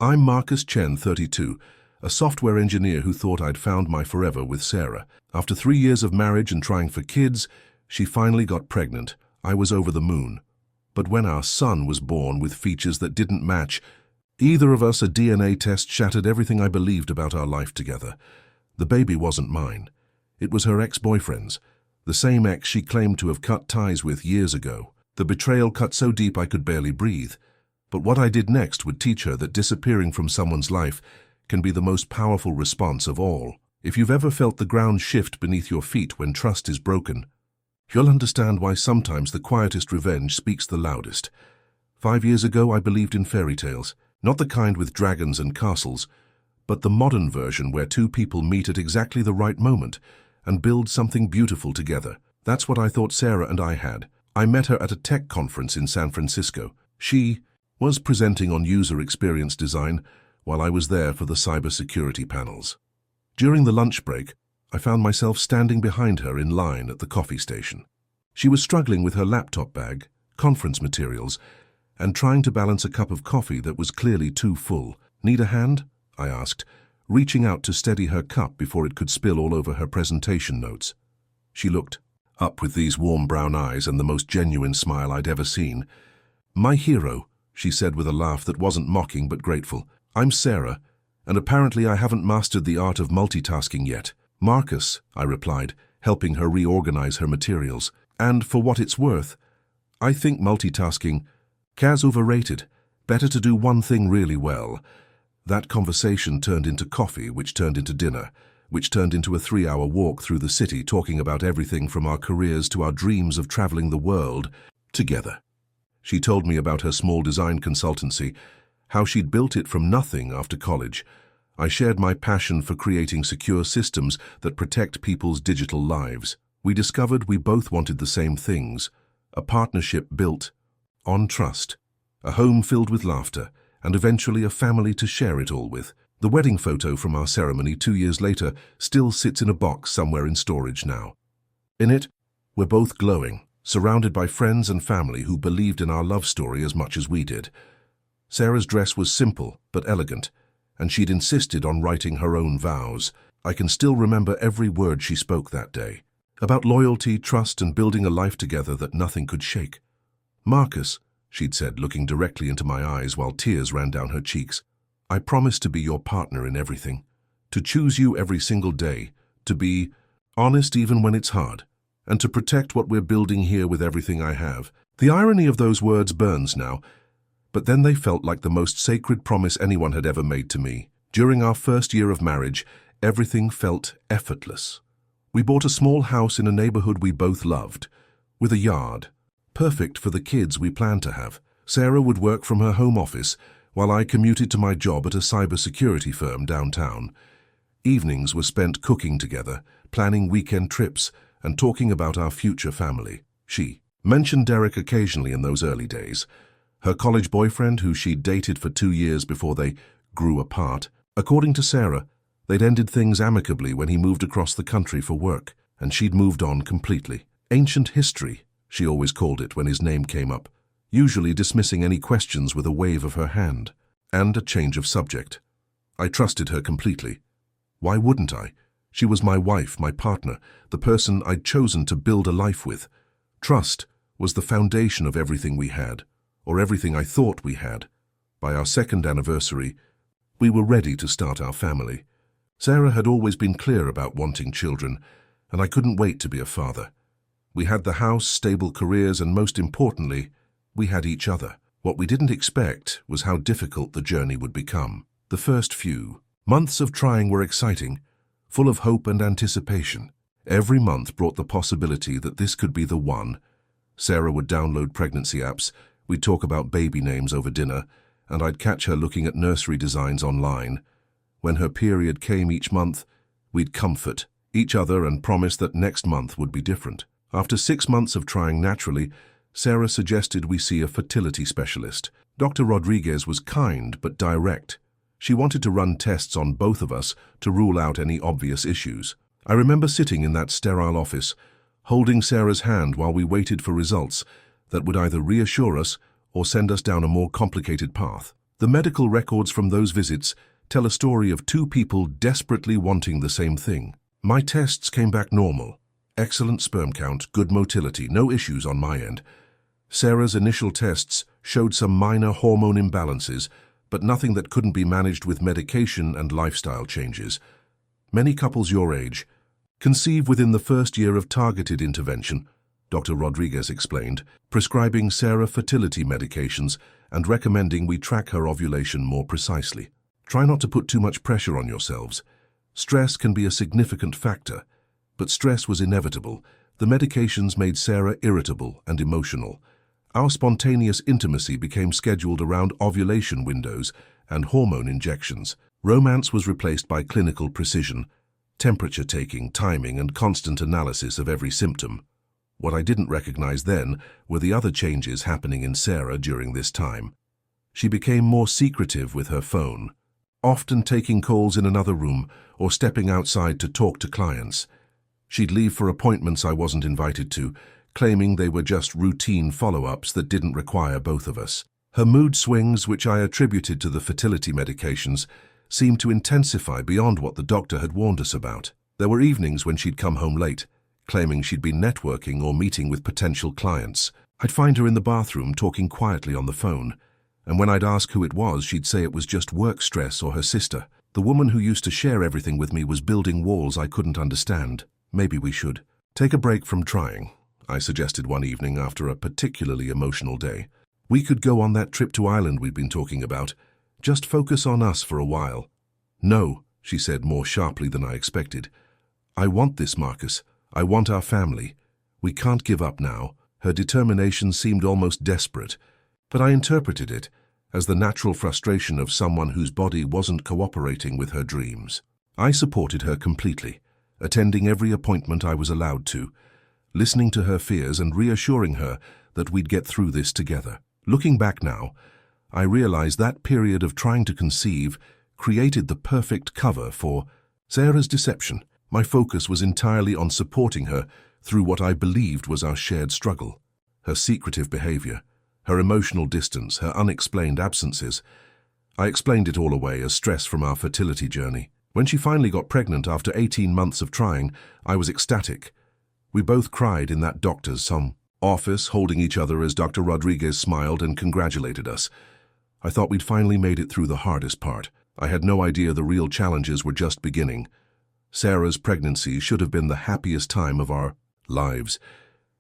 I'm Marcus Chen, 32, a software engineer who thought I'd found my forever with Sarah. After 3 years of marriage and trying for kids, she finally got pregnant. I was over the moon. But when our son was born with features that didn't match either of us, a DNA test shattered everything I believed about our life together. The baby wasn't mine. It was her ex-boyfriend's, the same ex she claimed to have cut ties with years ago. The betrayal cut so deep I could barely breathe. But what I did next would teach her that disappearing from someone's life can be the most powerful response of all. If you've ever felt the ground shift beneath your feet when trust is broken, you'll understand why sometimes the quietest revenge speaks the loudest. 5 years ago, I believed in fairy tales, not the kind with dragons and castles, but the modern version where two people meet at exactly the right moment and build something beautiful together. That's what I thought Sarah and I had. I met her at a tech conference in San Francisco. She was presenting on user experience design while I was there for the cybersecurity panels. During the lunch break, I found myself standing behind her in line at the coffee station. She was struggling with her laptop bag, conference materials, and trying to balance a cup of coffee that was clearly too full. "Need a hand?" I asked, reaching out to steady her cup before it could spill all over her presentation notes. She looked up with these warm brown eyes and the most genuine smile I'd ever seen. "My hero," she said with a laugh that wasn't mocking but grateful. "I'm Sarah, and apparently I haven't mastered the art of multitasking yet." "Marcus," I replied, helping her reorganize her materials. "And for what it's worth, I think multitasking is overrated. Better to do one thing really well." That conversation turned into coffee, which turned into dinner, which turned into a 3-hour walk through the city talking about everything from our careers to our dreams of traveling the world together. She told me about her small design consultancy, how she'd built it from nothing after college. I shared my passion for creating secure systems that protect people's digital lives. We discovered we both wanted the same things: a partnership built on trust, a home filled with laughter, and eventually a family to share it all with. The wedding photo from our ceremony 2 years later still sits in a box somewhere in storage now. In it, we're both glowing, surrounded by friends and family who believed in our love story as much as we did. Sarah's dress was simple but elegant, and she'd insisted on writing her own vows. I can still remember every word she spoke that day, about loyalty, trust, and building a life together that nothing could shake. "Marcus," she'd said, looking directly into my eyes while tears ran down her cheeks, "I promise to be your partner in everything, to choose you every single day, to be honest even when it's hard, and to protect what we're building here with everything I have." The irony of those words burns now, but then they felt like the most sacred promise anyone had ever made to me. During our first year of marriage, everything felt effortless. We bought a small house in a neighborhood we both loved, with a yard, perfect for the kids we planned to have. Sarah would work from her home office, while I commuted to my job at a cybersecurity firm downtown. Evenings were spent cooking together, planning weekend trips, and talking about our future family. She mentioned Derek occasionally in those early days, her college boyfriend who she'd dated for 2 years before they grew apart. According to Sarah, they'd ended things amicably when he moved across the country for work, and she'd moved on completely. Ancient history, she always called it when his name came up, usually dismissing any questions with a wave of her hand, and a change of subject. I trusted her completely. Why wouldn't I? She was my wife, my partner, the person I'd chosen to build a life with. Trust was the foundation of everything we had, or everything I thought we had. By our 2nd anniversary, we were ready to start our family. Sarah had always been clear about wanting children, and I couldn't wait to be a father. We had the house, stable careers, and most importantly, we had each other. What we didn't expect was how difficult the journey would become. The first few months of trying were exciting, full of hope and anticipation. Every month brought the possibility that this could be the one. Sarah would download pregnancy apps, we'd talk about baby names over dinner, and I'd catch her looking at nursery designs online. When her period came each month, we'd comfort each other and promise that next month would be different. After 6 months of trying naturally, Sarah suggested we see a fertility specialist. Dr. Rodriguez was kind but direct. She wanted to run tests on both of us to rule out any obvious issues. I remember sitting in that sterile office, holding Sarah's hand while we waited for results that would either reassure us or send us down a more complicated path. The medical records from those visits tell a story of two people desperately wanting the same thing. My tests came back normal. Excellent sperm count, good motility, no issues on my end. Sarah's initial tests showed some minor hormone imbalances, but nothing that couldn't be managed with medication and lifestyle changes. Many couples your age conceive within the first year of targeted intervention, Dr. Rodriguez explained, prescribing Sarah fertility medications and recommending we track her ovulation more precisely. Try not to put too much pressure on yourselves. Stress can be a significant factor, but stress was inevitable. The medications made Sarah irritable and emotional. Our spontaneous intimacy became scheduled around ovulation windows and hormone injections. Romance was replaced by clinical precision, temperature taking, timing, and constant analysis of every symptom. What I didn't recognize then were the other changes happening in Sarah during this time. She became more secretive with her phone, often taking calls in another room or stepping outside to talk to clients. She'd leave for appointments I wasn't invited to, claiming they were just routine follow-ups that didn't require both of us. Her mood swings, which I attributed to the fertility medications, seemed to intensify beyond what the doctor had warned us about. There were evenings when she'd come home late, claiming she'd been networking or meeting with potential clients. I'd find her in the bathroom talking quietly on the phone, and when I'd ask who it was, she'd say it was just work stress or her sister. The woman who used to share everything with me was building walls I couldn't understand. Maybe we should take a break from trying, I suggested one evening after a particularly emotional day. We could go on that trip to Ireland we'd been talking about. Just focus on us for a while. No, she said more sharply than I expected. I want this, Marcus. I want our family. We can't give up now. Her determination seemed almost desperate, but I interpreted it as the natural frustration of someone whose body wasn't cooperating with her dreams. I supported her completely, attending every appointment I was allowed to, listening to her fears and reassuring her that we'd get through this together. Looking back now, I realized that period of trying to conceive created the perfect cover for Sarah's deception. My focus was entirely on supporting her through what I believed was our shared struggle. Her secretive behavior, her emotional distance, her unexplained absences. I explained it all away as stress from our fertility journey. When she finally got pregnant after 18 months of trying, I was ecstatic. We both cried in that doctor's office, holding each other as Dr. Rodriguez smiled and congratulated us. I thought we'd finally made it through the hardest part. I had no idea the real challenges were just beginning. Sarah's pregnancy should have been the happiest time of our lives.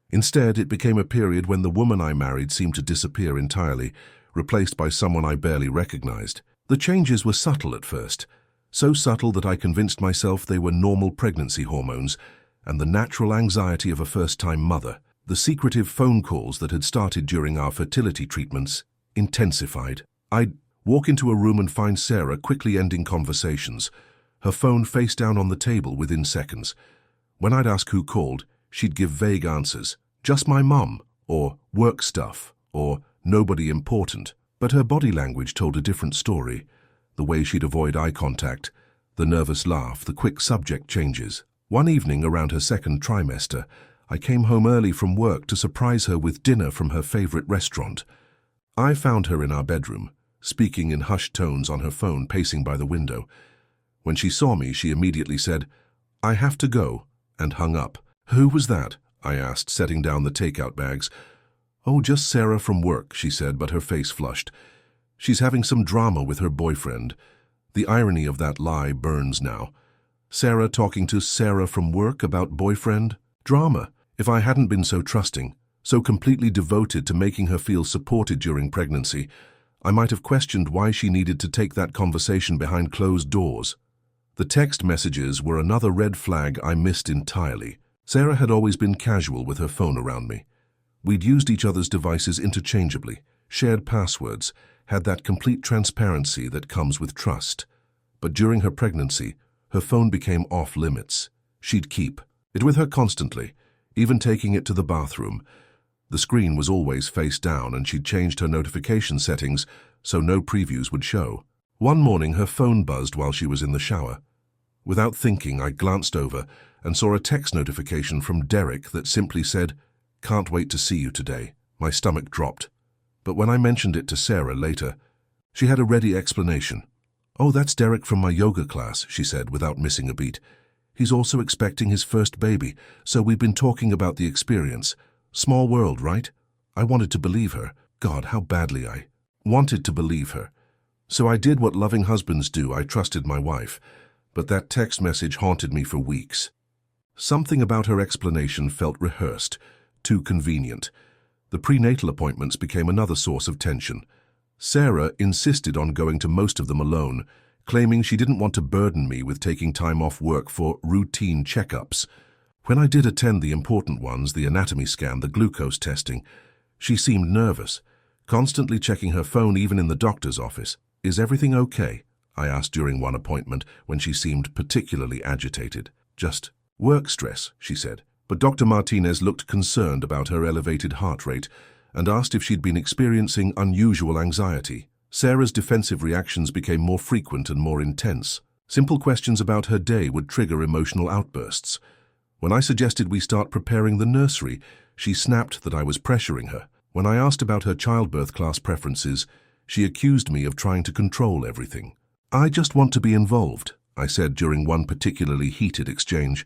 Instead, it became a period when the woman I married seemed to disappear entirely, replaced by someone I barely recognized. The changes were subtle at first, so subtle that I convinced myself they were normal pregnancy hormones and the natural anxiety of a first-time mother. The secretive phone calls that had started during our fertility treatments intensified. I'd walk into a room and find Sarah quickly ending conversations, her phone face down on the table within seconds. When I'd ask who called, she'd give vague answers. Just my mum, or work stuff, or nobody important. But her body language told a different story. The way she'd avoid eye contact, the nervous laugh, the quick subject changes. One evening around her second trimester, I came home early from work to surprise her with dinner from her favorite restaurant. I found her in our bedroom, speaking in hushed tones on her phone, pacing by the window. When she saw me, she immediately said, "I have to go," and hung up. "Who was that?" I asked, setting down the takeout bags. "Oh, just Sarah from work," she said, but her face flushed. "She's having some drama with her boyfriend." The irony of that lie burns now. Sarah talking to Sarah from work about boyfriend? Drama. If I hadn't been so trusting, so completely devoted to making her feel supported during pregnancy, I might have questioned why she needed to take that conversation behind closed doors. The text messages were another red flag I missed entirely. Sarah had always been casual with her phone around me. We'd used each other's devices interchangeably, shared passwords, had that complete transparency that comes with trust. But during her pregnancy, her phone became off limits. She'd keep it with her constantly, even taking it to the bathroom. The screen was always face down, and she'd changed her notification settings so no previews would show. One morning, her phone buzzed while she was in the shower. Without thinking, I glanced over and saw a text notification from Derek that simply said, "Can't wait to see you today." My stomach dropped. But when I mentioned it to Sarah later, She had a ready explanation. "Oh, that's Derek from my yoga class," she said without missing a beat. "He's also expecting his first baby, so we've been talking about the experience. Small world, right?" I wanted to believe her. God, how badly I wanted to believe her. So I did what loving husbands do. I trusted my wife. But that text message haunted me for weeks. Something about her explanation felt rehearsed, too convenient. The prenatal appointments became another source of tension. Sarah insisted on going to most of them alone, claiming she didn't want to burden me with taking time off work for routine checkups. When I did attend the important ones, the anatomy scan, the glucose testing, she seemed nervous, constantly checking her phone even in the doctor's office. "Is everything okay?" I asked during one appointment when she seemed particularly agitated. "Just work stress," she said. But Dr. Martinez looked concerned about her elevated heart rate and asked if she'd been experiencing unusual anxiety. Sarah's defensive reactions became more frequent and more intense. Simple questions about her day would trigger emotional outbursts. When I suggested we start preparing the nursery, she snapped that I was pressuring her. When I asked about her childbirth class preferences, she accused me of trying to control everything. "I just want to be involved," I said during one particularly heated exchange.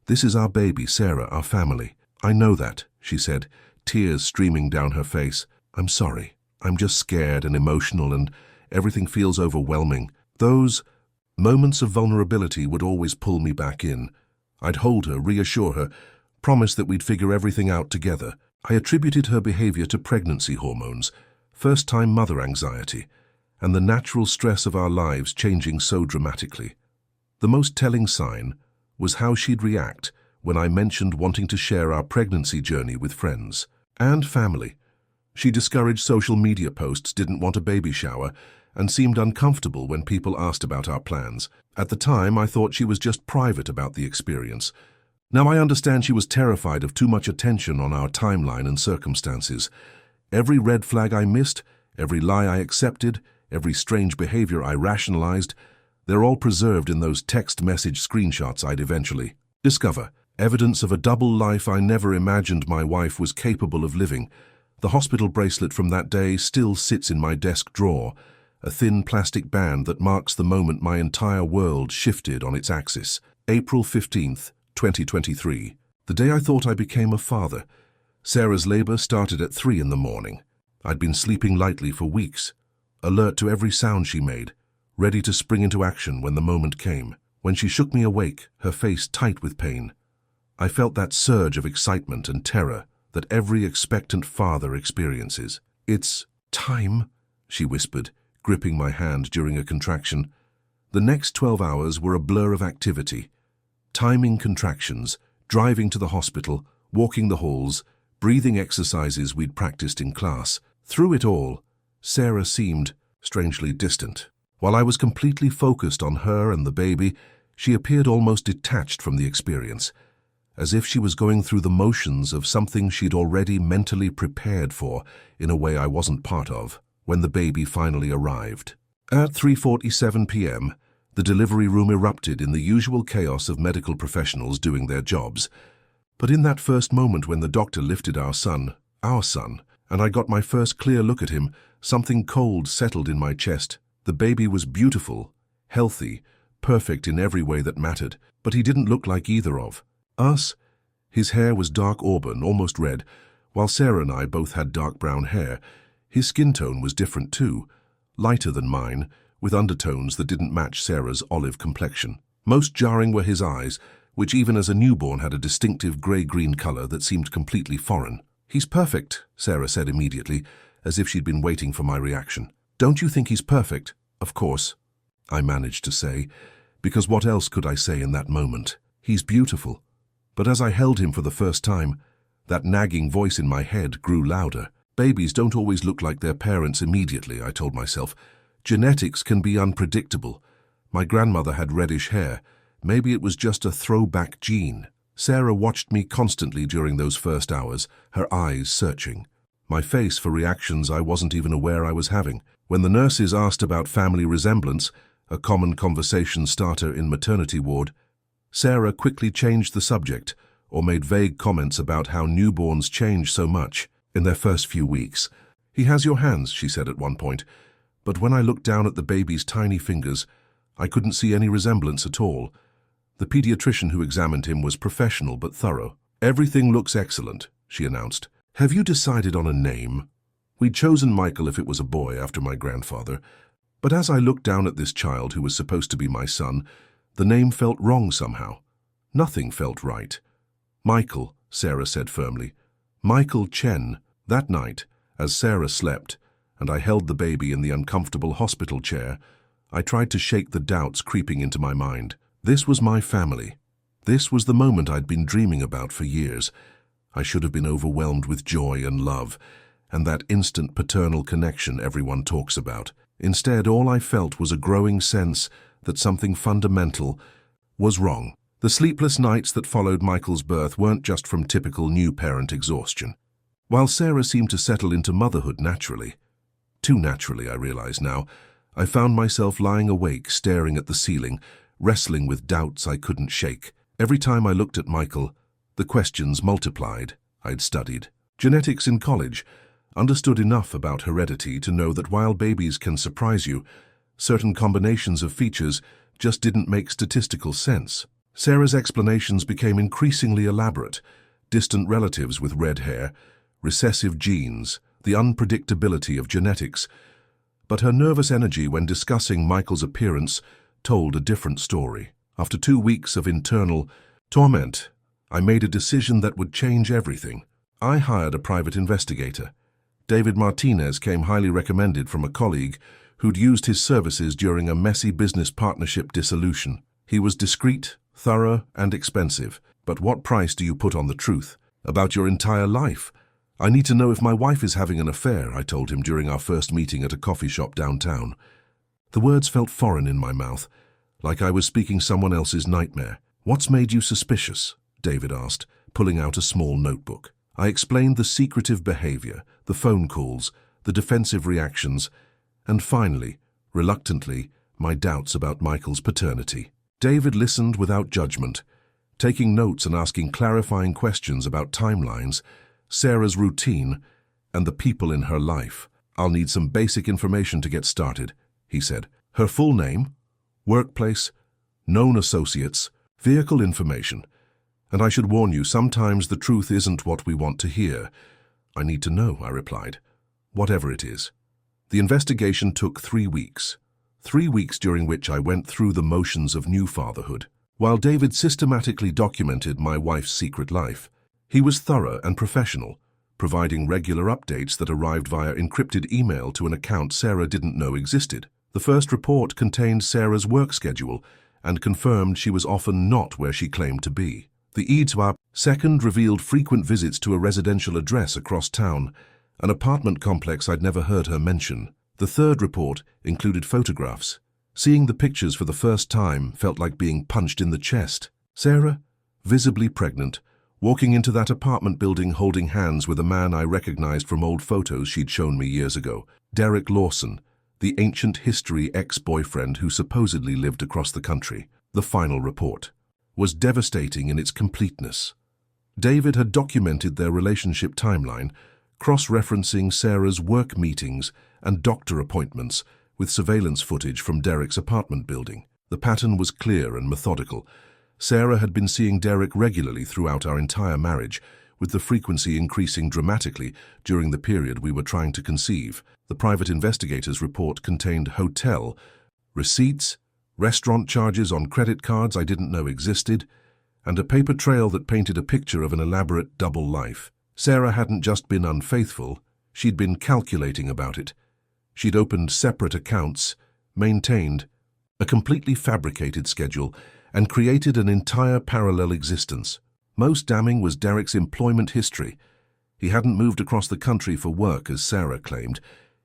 "This is our baby, Sarah, our family." "I know that," she said, tears streaming down her face. "I'm sorry. I'm just scared and emotional and everything feels overwhelming." Those moments of vulnerability would always pull me back in. I'd hold her, reassure her, promise that we'd figure everything out together. I attributed her behavior to pregnancy hormones, first-time mother anxiety, and the natural stress of our lives changing so dramatically. The most telling sign was how she'd react when I mentioned wanting to share our pregnancy journey with friends and family. She discouraged social media posts, didn't want a baby shower, and seemed uncomfortable when people asked about our plans. At the time, I thought she was just private about the experience. Now I understand she was terrified of too much attention on our timeline and circumstances. Every red flag I missed, every lie I accepted, every strange behavior I rationalized, they're all preserved in those text message screenshots I'd eventually discover. Evidence of a double life I never imagined my wife was capable of living. The hospital bracelet from that day still sits in my desk drawer, a thin plastic band that marks the moment my entire world shifted on its axis. April 15th, 2023. The day I thought I became a father. Sarah's labor started at 3 in the morning. I'd been sleeping lightly for weeks, alert to every sound she made, ready to spring into action when the moment came. When she shook me awake, her face tight with pain, I felt that surge of excitement and terror that every expectant father experiences. "It's time," she whispered, gripping my hand during a contraction. The next 12 hours were a blur of activity. Timing contractions, driving to the hospital, walking the halls, breathing exercises we'd practiced in class. Through it all, Sarah seemed strangely distant. While I was completely focused on her and the baby, she appeared almost detached from the experience, as if she was going through the motions of something she'd already mentally prepared for in a way I wasn't part of. When the baby finally arrived, at 3:47 p.m., the delivery room erupted in the usual chaos of medical professionals doing their jobs. But in that first moment when the doctor lifted our son, and I got my first clear look at him, something cold settled in my chest. The baby was beautiful, healthy, perfect in every way that mattered, but he didn't look like either of us. His hair was dark auburn, almost red, while Sarah and I both had dark brown hair. His skin tone was different too, lighter than mine, with undertones that didn't match Sarah's olive complexion. Most jarring were his eyes, which even as a newborn had a distinctive grey-green color that seemed completely foreign. "He's perfect," Sarah said immediately, as if she'd been waiting for my reaction. "Don't you think he's perfect?" "Of course," I managed to say, because what else could I say in that moment? "He's beautiful." But as I held him for the first time, that nagging voice in my head grew louder. "Babies don't always look like their parents immediately," I told myself. "Genetics can be unpredictable. My grandmother had reddish hair. Maybe it was just a throwback gene." Sarah watched me constantly during those first hours, her eyes searching. My face for reactions I wasn't even aware I was having. When the nurses asked about family resemblance, a common conversation starter in maternity ward, Sarah quickly changed the subject or made vague comments about how newborns change so much in their first few weeks. "He has your hands," she said at one point, But when I looked down at the baby's tiny fingers, I couldn't see any resemblance at all. The pediatrician who examined him was professional but thorough. "Everything looks excellent," she announced. "Have you decided on a name?" We'd chosen Michael if it was a boy after my grandfather, but as I looked down at this child who was supposed to be my son, the name felt wrong somehow. Nothing felt right. "Michael," Sarah said firmly. "Michael Chen." That night, as Sarah slept, and I held the baby in the uncomfortable hospital chair, I tried to shake the doubts creeping into my mind. This was my family. This was the moment I'd been dreaming about for years. I should have been overwhelmed with joy and love, and that instant paternal connection everyone talks about. Instead, all I felt was a growing sense that something fundamental was wrong. The sleepless nights that followed Michael's birth weren't just from typical new parent exhaustion. While Sarah seemed to settle into motherhood naturally, too naturally I realize now, I found myself lying awake, staring at the ceiling, wrestling with doubts I couldn't shake. Every time I looked at Michael, the questions multiplied. I'd studied genetics in college, understood enough about heredity to know that while babies can surprise you, certain combinations of features just didn't make statistical sense. Sarah's explanations became increasingly elaborate: distant relatives with red hair, recessive genes, the unpredictability of genetics. But her nervous energy when discussing Michael's appearance told a different story. After 2 weeks of internal torment, I made a decision that would change everything. I hired a private investigator. David Martinez came highly recommended from a colleague who'd used his services during a messy business partnership dissolution. He was discreet, thorough, and expensive. But what price do you put on the truth about your entire life? "I need to know if my wife is having an affair," I told him during our first meeting at a coffee shop downtown. The words felt foreign in my mouth, like I was speaking someone else's nightmare. "What's made you suspicious?" David asked, pulling out a small notebook. I explained the secretive behavior, the phone calls, the defensive reactions, and finally, reluctantly, my doubts about Michael's paternity. David listened without judgment, taking notes and asking clarifying questions about timelines, Sarah's routine, and the people in her life. "I'll need some basic information to get started," he said. "Her full name, workplace, known associates, vehicle information. And I should warn you, sometimes the truth isn't what we want to hear." "I need to know," I replied, "whatever it is." The investigation took 3 weeks. 3 weeks during which I went through the motions of new fatherhood. While David systematically documented my wife's secret life, he was thorough and professional, providing regular updates that arrived via encrypted email to an account Sarah didn't know existed. The first report contained Sarah's work schedule and confirmed she was often not where she claimed to be. The EIDSWAP second revealed frequent visits to a residential address across town, an apartment complex I'd never heard her mention. The third report included photographs. Seeing the pictures for the first time felt like being punched in the chest. Sarah, visibly pregnant, walking into that apartment building holding hands with a man I recognized from old photos she'd shown me years ago. Derek Lawson, the ancient history ex-boyfriend who supposedly lived across the country. The final report was devastating in its completeness. David had documented their relationship timeline, cross-referencing Sarah's work meetings and doctor appointments with surveillance footage from Derek's apartment building. The pattern was clear and methodical. Sarah had been seeing Derek regularly throughout our entire marriage, with the frequency increasing dramatically during the period we were trying to conceive. The private investigator's report contained hotel receipts, restaurant charges on credit cards I didn't know existed, and a paper trail that painted a picture of an elaborate double life. Sarah hadn't just been unfaithful, she'd been calculating about it. She'd opened separate accounts, maintained a completely fabricated schedule, and created an entire parallel existence. Most damning was Derek's employment history. He hadn't moved across the country for work, as Sarah claimed.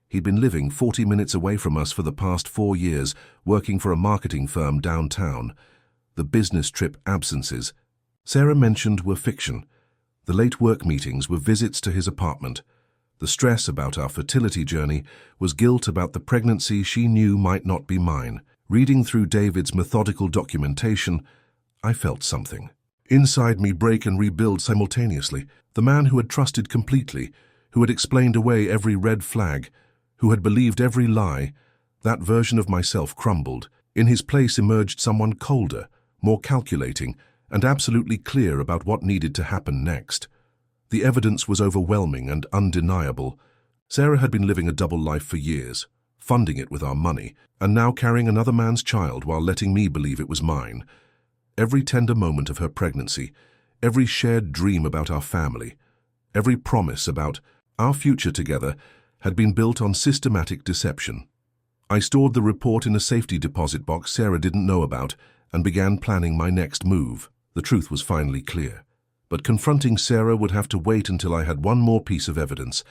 He'd been living 40 minutes away from us for the past 4 years, working for a marketing firm downtown. The business trip absences Sarah mentioned were fiction. The late work meetings were visits to his apartment. The stress about our fertility journey was guilt about the pregnancy she knew might not be mine. Reading through David's methodical documentation, I felt something inside me break and rebuild simultaneously. The man who had trusted completely, who had explained away every red flag, who had believed every lie, That version of myself crumbled. In his place emerged someone colder, more calculating, and absolutely clear about what needed to happen next. The evidence was overwhelming and undeniable. Sarah had been living a double life for years, funding it with our money, and now carrying another man's child while letting me believe it was mine. Every tender moment of her pregnancy, every shared dream about our family, every promise about our future together had been built on systematic deception. I stored the report in a safety deposit box Sarah didn't know about and began planning my next move. The truth was finally clear. But confronting Sarah would have to wait until I had one more piece of evidence,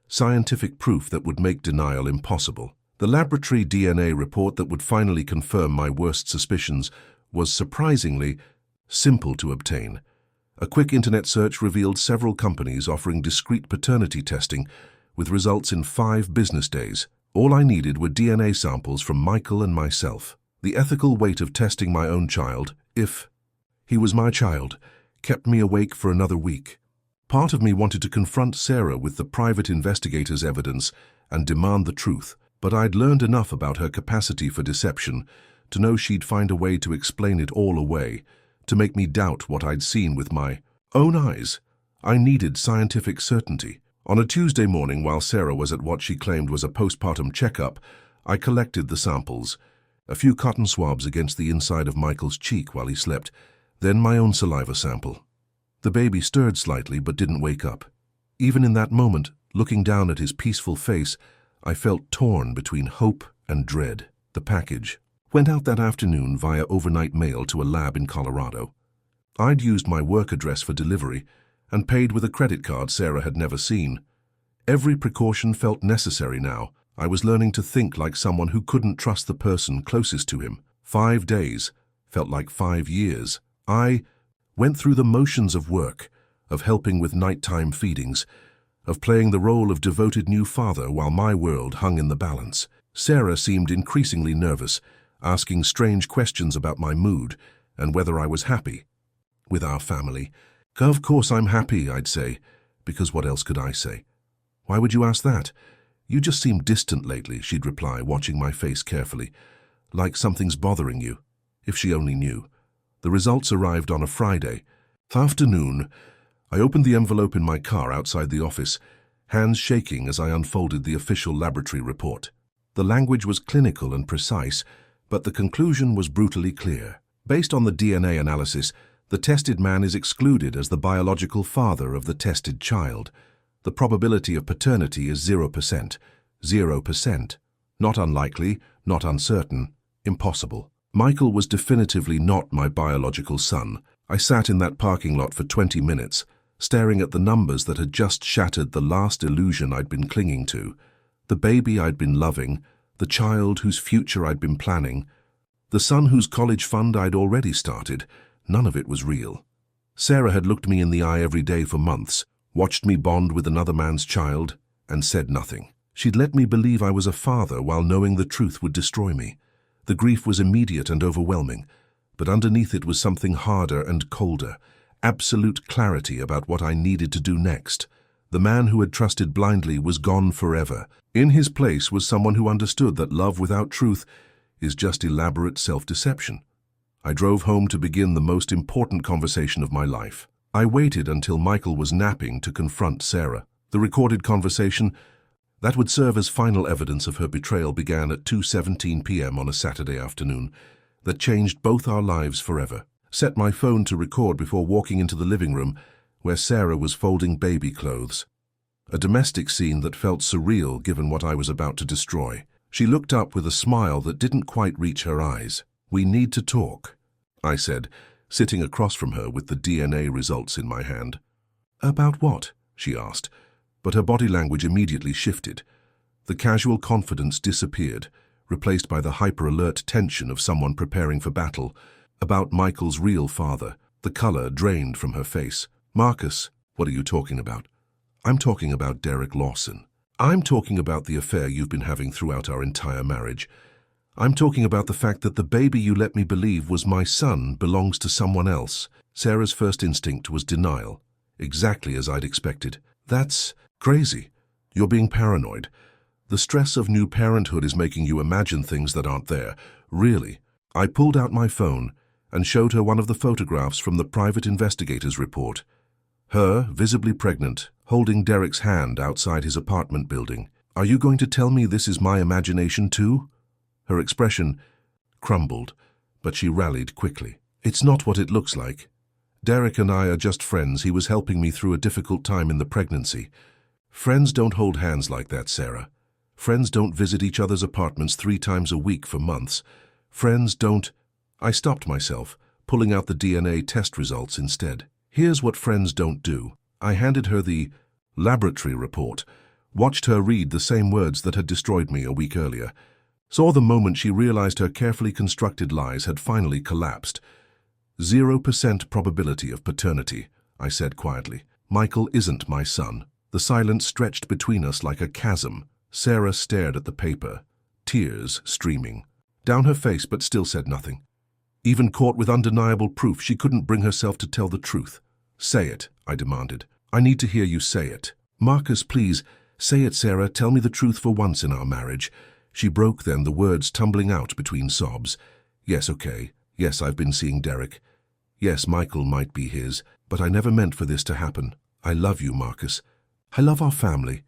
scientific proof that would make denial impossible. The laboratory DNA report that would finally confirm my worst suspicions was surprisingly simple to obtain. A quick internet search revealed several companies offering discrete paternity testing with results in 5 business days. All I needed were DNA samples from Michael and myself. The ethical weight of testing my own child, if he was my child, kept me awake for another week. Part of me wanted to confront Sarah with the private investigator's evidence and demand the truth, but I'd learned enough about her capacity for deception to know she'd find a way to explain it all away, to make me doubt what I'd seen with my own eyes. I needed scientific certainty. On a Tuesday morning, while Sarah was at what she claimed was a postpartum checkup, I collected the samples. A few cotton swabs against the inside of Michael's cheek while he slept, then my own saliva sample. The baby stirred slightly but didn't wake up. Even in that moment, looking down at his peaceful face, I felt torn between hope and dread. The package went out that afternoon via overnight mail to a lab in Colorado. I'd used my work address for delivery and paid with a credit card Sarah had never seen. Every precaution felt necessary now. I was learning to think like someone who couldn't trust the person closest to him. 5 days felt like 5 years. I went through the motions of work, of helping with nighttime feedings, of playing the role of devoted new father while my world hung in the balance. Sarah seemed increasingly nervous, asking strange questions about my mood and whether I was happy with our family. Of course I'm happy, I'd say, because what else could I say? Why would you ask that? You just seem distant lately, she'd reply, watching my face carefully. Like something's bothering you. If she only knew. The results arrived on a Friday. Afternoon, I opened the envelope in my car outside the office, hands shaking as I unfolded the official laboratory report. The language was clinical and precise, but the conclusion was brutally clear. Based on the DNA analysis, the tested man is excluded as the biological father of the tested child. The probability of paternity is 0%. 0%. Not unlikely, not uncertain, impossible. Michael was definitively not my biological son. I sat in that parking lot for 20 minutes, staring at the numbers that had just shattered the last illusion I'd been clinging to. The baby I'd been loving, the child whose future I'd been planning, the son whose college fund I'd already started. None of it was real. Sarah had looked me in the eye every day for months, watched me bond with another man's child, and said nothing. She'd let me believe I was a father while knowing the truth would destroy me. The grief was immediate and overwhelming, but underneath it was something harder and colder, absolute clarity about what I needed to do next. The man who had trusted blindly was gone forever. In his place was someone who understood that love without truth is just elaborate self-deception. I drove home to begin the most important conversation of my life. I waited until Michael was napping to confront Sarah. The recorded conversation that would serve as final evidence of her betrayal began at 2:17 p.m. on a Saturday afternoon that changed both our lives forever. Set my phone to record before walking into the living room where Sarah was folding baby clothes. A domestic scene that felt surreal given what I was about to destroy. She looked up with a smile that didn't quite reach her eyes. "We need to talk," I said, sitting across from her with the DNA results in my hand. "About what?" she asked, but her body language immediately shifted. The casual confidence disappeared, replaced by the hyper-alert tension of someone preparing for battle. About Michael's real father. The color drained from her face. "Marcus, what are you talking about?" "I'm talking about Derek Lawson. I'm talking about the affair you've been having throughout our entire marriage. I'm talking about the fact that the baby you let me believe was my son belongs to someone else." Sarah's first instinct was denial, exactly as I'd expected. "That's crazy. You're being paranoid. The stress of new parenthood is making you imagine things that aren't there. Really. I pulled out my phone and showed her one of the photographs from the private investigator's report. Her, visibly pregnant, holding Derek's hand outside his apartment building. Are you going to tell me this is my imagination too? Her expression crumbled, but she rallied quickly. It's not what it looks like. Derek and I are just friends. He was helping me through a difficult time in the pregnancy. Friends don't hold hands like that, Sarah. Friends don't visit each other's apartments 3 times a week for months. Friends don't... I stopped myself, pulling out the DNA test results instead. Here's what friends don't do. I handed her the laboratory report, watched her read the same words that had destroyed me a week earlier, saw the moment she realized her carefully constructed lies had finally collapsed. 0% probability of paternity, I said quietly. Michael isn't my son. The silence stretched between us like a chasm. Sarah stared at the paper, tears streaming down her face, but still said nothing. Even caught with undeniable proof, she couldn't bring herself to tell the truth. Say it, I demanded. I need to hear you say it. Marcus, please, say it, Sarah. Tell me the truth for once in our marriage. She broke then, the words tumbling out between sobs. Yes, okay. Yes, I've been seeing Derek. Yes, Michael might be his, but I never meant for this to happen. I love you, Marcus. I love our family.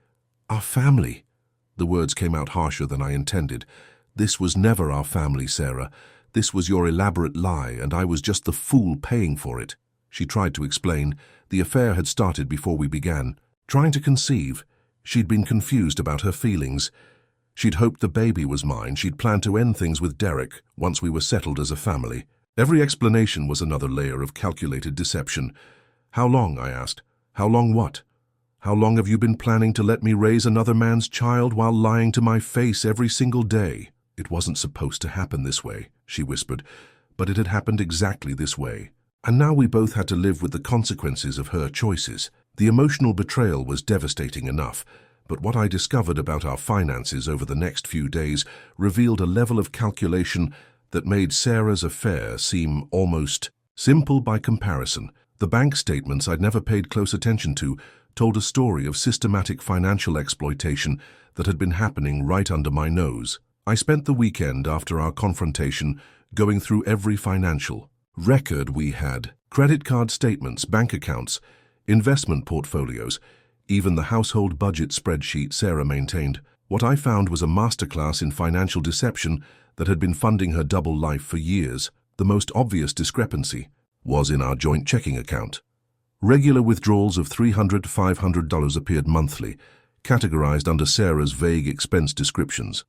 Our family. The words came out harsher than I intended. This was never our family, Sarah. This was your elaborate lie, and I was just the fool paying for it. She tried to explain. The affair had started before we began. Trying to conceive. She'd been confused about her feelings. She'd hoped the baby was mine. She'd planned to end things with Derek once we were settled as a family. Every explanation was another layer of calculated deception. How long, I asked. How long what? How long have you been planning to let me raise another man's child while lying to my face every single day? It wasn't supposed to happen this way, she whispered, but it had happened exactly this way. And now we both had to live with the consequences of her choices. The emotional betrayal was devastating enough, but what I discovered about our finances over the next few days revealed a level of calculation that made Sarah's affair seem almost simple by comparison. The bank statements I'd never paid close attention to told a story of systematic financial exploitation that had been happening right under my nose. I spent the weekend after our confrontation going through every financial record we had. Credit card statements, bank accounts, investment portfolios, even the household budget spreadsheet Sarah maintained. What I found was a masterclass in financial deception that had been funding her double life for years. The most obvious discrepancy was in our joint checking account. Regular withdrawals of $300 to $500 appeared monthly, categorized under Sarah's vague expense descriptions.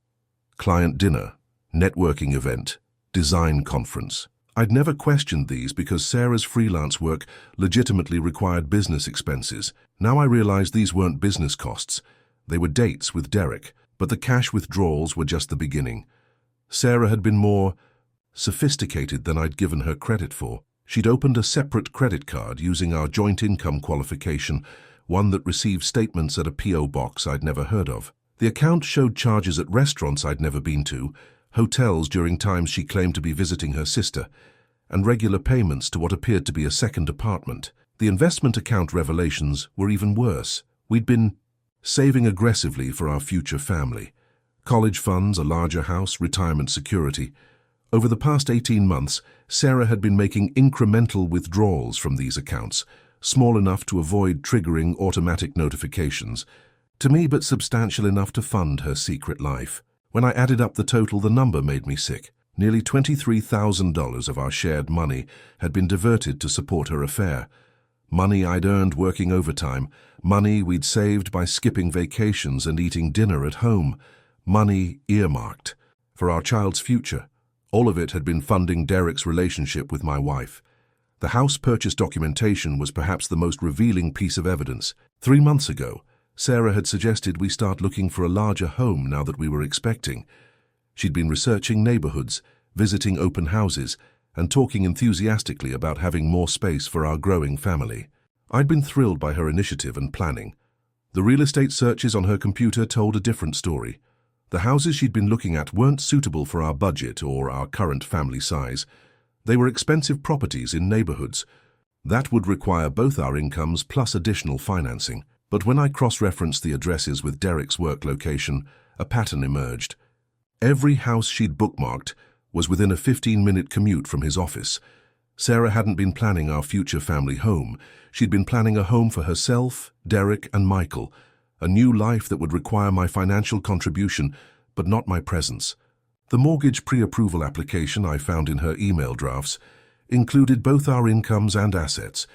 Client dinner, networking event, design conference. I'd never questioned these because Sarah's freelance work legitimately required business expenses. Now I realized these weren't business costs. They were dates with Derek, but the cash withdrawals were just the beginning. Sarah had been more sophisticated than I'd given her credit for. She'd opened a separate credit card using our joint income qualification, one that received statements at a P.O. box I'd never heard of. The account showed charges at restaurants I'd never been to, hotels during times she claimed to be visiting her sister, and regular payments to what appeared to be a second apartment. The investment account revelations were even worse. We'd been saving aggressively for our future family. College funds, a larger house, retirement security. Over the past 18 months, Sarah had been making incremental withdrawals from these accounts, small enough to avoid triggering automatic notifications. To me, but substantial enough to fund her secret life. When I added up the total, the number made me sick. Nearly $23,000 of our shared money had been diverted to support her affair. Money I'd earned working overtime, money we'd saved by skipping vacations and eating dinner at home, money earmarked for our child's future. All of it had been funding Derek's relationship with my wife. The house purchase documentation was perhaps the most revealing piece of evidence. 3 months ago, Sarah had suggested we start looking for a larger home now that we were expecting. She'd been researching neighborhoods, visiting open houses, and talking enthusiastically about having more space for our growing family. I'd been thrilled by her initiative and planning. The real estate searches on her computer told a different story. The houses she'd been looking at weren't suitable for our budget or our current family size. They were expensive properties in neighborhoods. That would require both our incomes plus additional financing. But when I cross-referenced the addresses with Derek's work location a pattern emerged. Every house she'd bookmarked was within a 15-minute commute from his office. Sarah hadn't been planning our future family home. She'd been planning a home for herself, Derek, and Michael, a new life that would require my financial contribution, but not my presence. The mortgage pre-approval application I found in her email drafts included both our incomes and assets,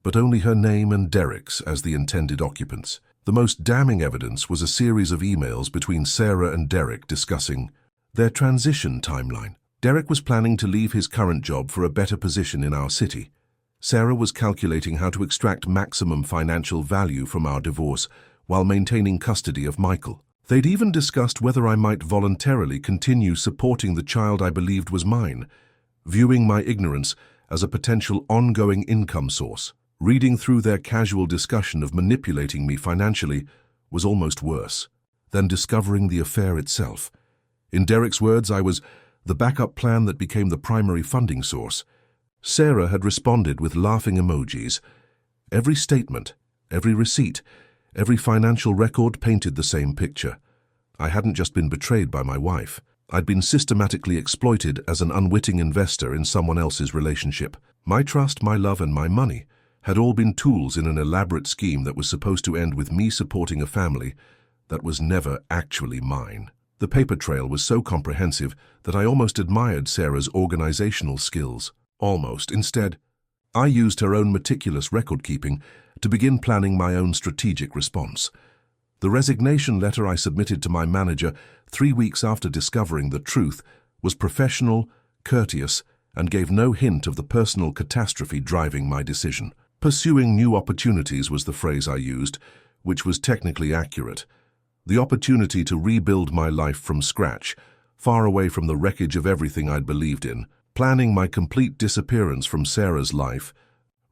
but only her name and Derek's as the intended occupants. The most damning evidence was a series of emails between Sarah and Derek discussing their transition timeline. Derek was planning to leave his current job for a better position in our city. Sarah was calculating how to extract maximum financial value from our divorce while maintaining custody of Michael. They'd even discussed whether I might voluntarily continue supporting the child I believed was mine, viewing my ignorance as a potential ongoing income source. Reading through their casual discussion of manipulating me financially was almost worse than discovering the affair itself. In Derek's words, I was the backup plan that became the primary funding source. Sarah had responded with laughing emojis. Every statement, every receipt, every financial record painted the same picture. I hadn't just been betrayed by my wife. I'd been systematically exploited as an unwitting investor in someone else's relationship. My trust, my love, and my money had all been tools in an elaborate scheme that was supposed to end with me supporting a family that was never actually mine. The paper trail was so comprehensive that I almost admired Sarah's organizational skills. Almost. Instead, I used her own meticulous record-keeping to begin planning my own strategic response. The resignation letter I submitted to my manager 3 weeks after discovering the truth was professional, courteous, and gave no hint of the personal catastrophe driving my decision. Pursuing new opportunities was the phrase I used, which was technically accurate. The opportunity to rebuild my life from scratch, far away from the wreckage of everything I'd believed in. Planning my complete disappearance from Sarah's life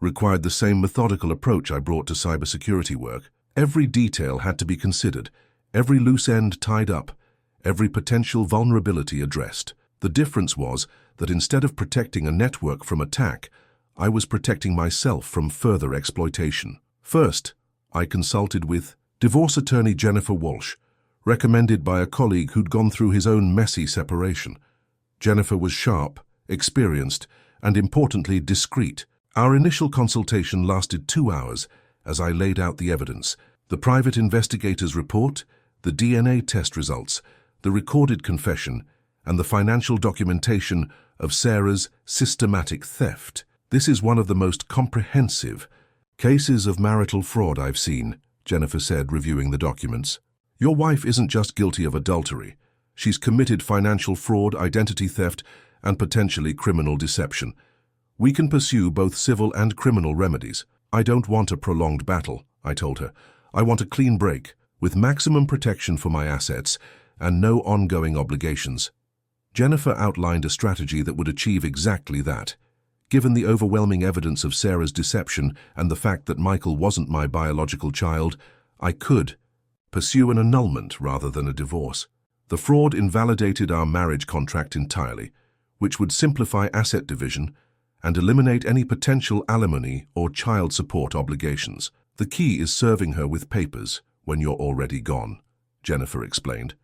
required the same methodical approach I brought to cybersecurity work. Every detail had to be considered, every loose end tied up, every potential vulnerability addressed. The difference was that instead of protecting a network from attack, I was protecting myself from further exploitation. First, I consulted with divorce attorney Jennifer Walsh, recommended by a colleague who'd gone through his own messy separation. Jennifer was sharp, experienced, and importantly discreet. Our initial consultation lasted 2 hours as I laid out the evidence, the private investigator's report, the DNA test results, the recorded confession, and the financial documentation of Sarah's systematic theft. This is one of the most comprehensive cases of marital fraud I've seen, Jennifer said, reviewing the documents. Your wife isn't just guilty of adultery. She's committed financial fraud, identity theft, and potentially criminal deception. We can pursue both civil and criminal remedies. I don't want a prolonged battle, I told her. I want a clean break, with maximum protection for my assets and no ongoing obligations. Jennifer outlined a strategy that would achieve exactly that. Given the overwhelming evidence of Sarah's deception and the fact that Michael wasn't my biological child, I could pursue an annulment rather than a divorce. The fraud invalidated our marriage contract entirely, which would simplify asset division and eliminate any potential alimony or child support obligations. The key is serving her with papers when you're already gone, Jennifer explained.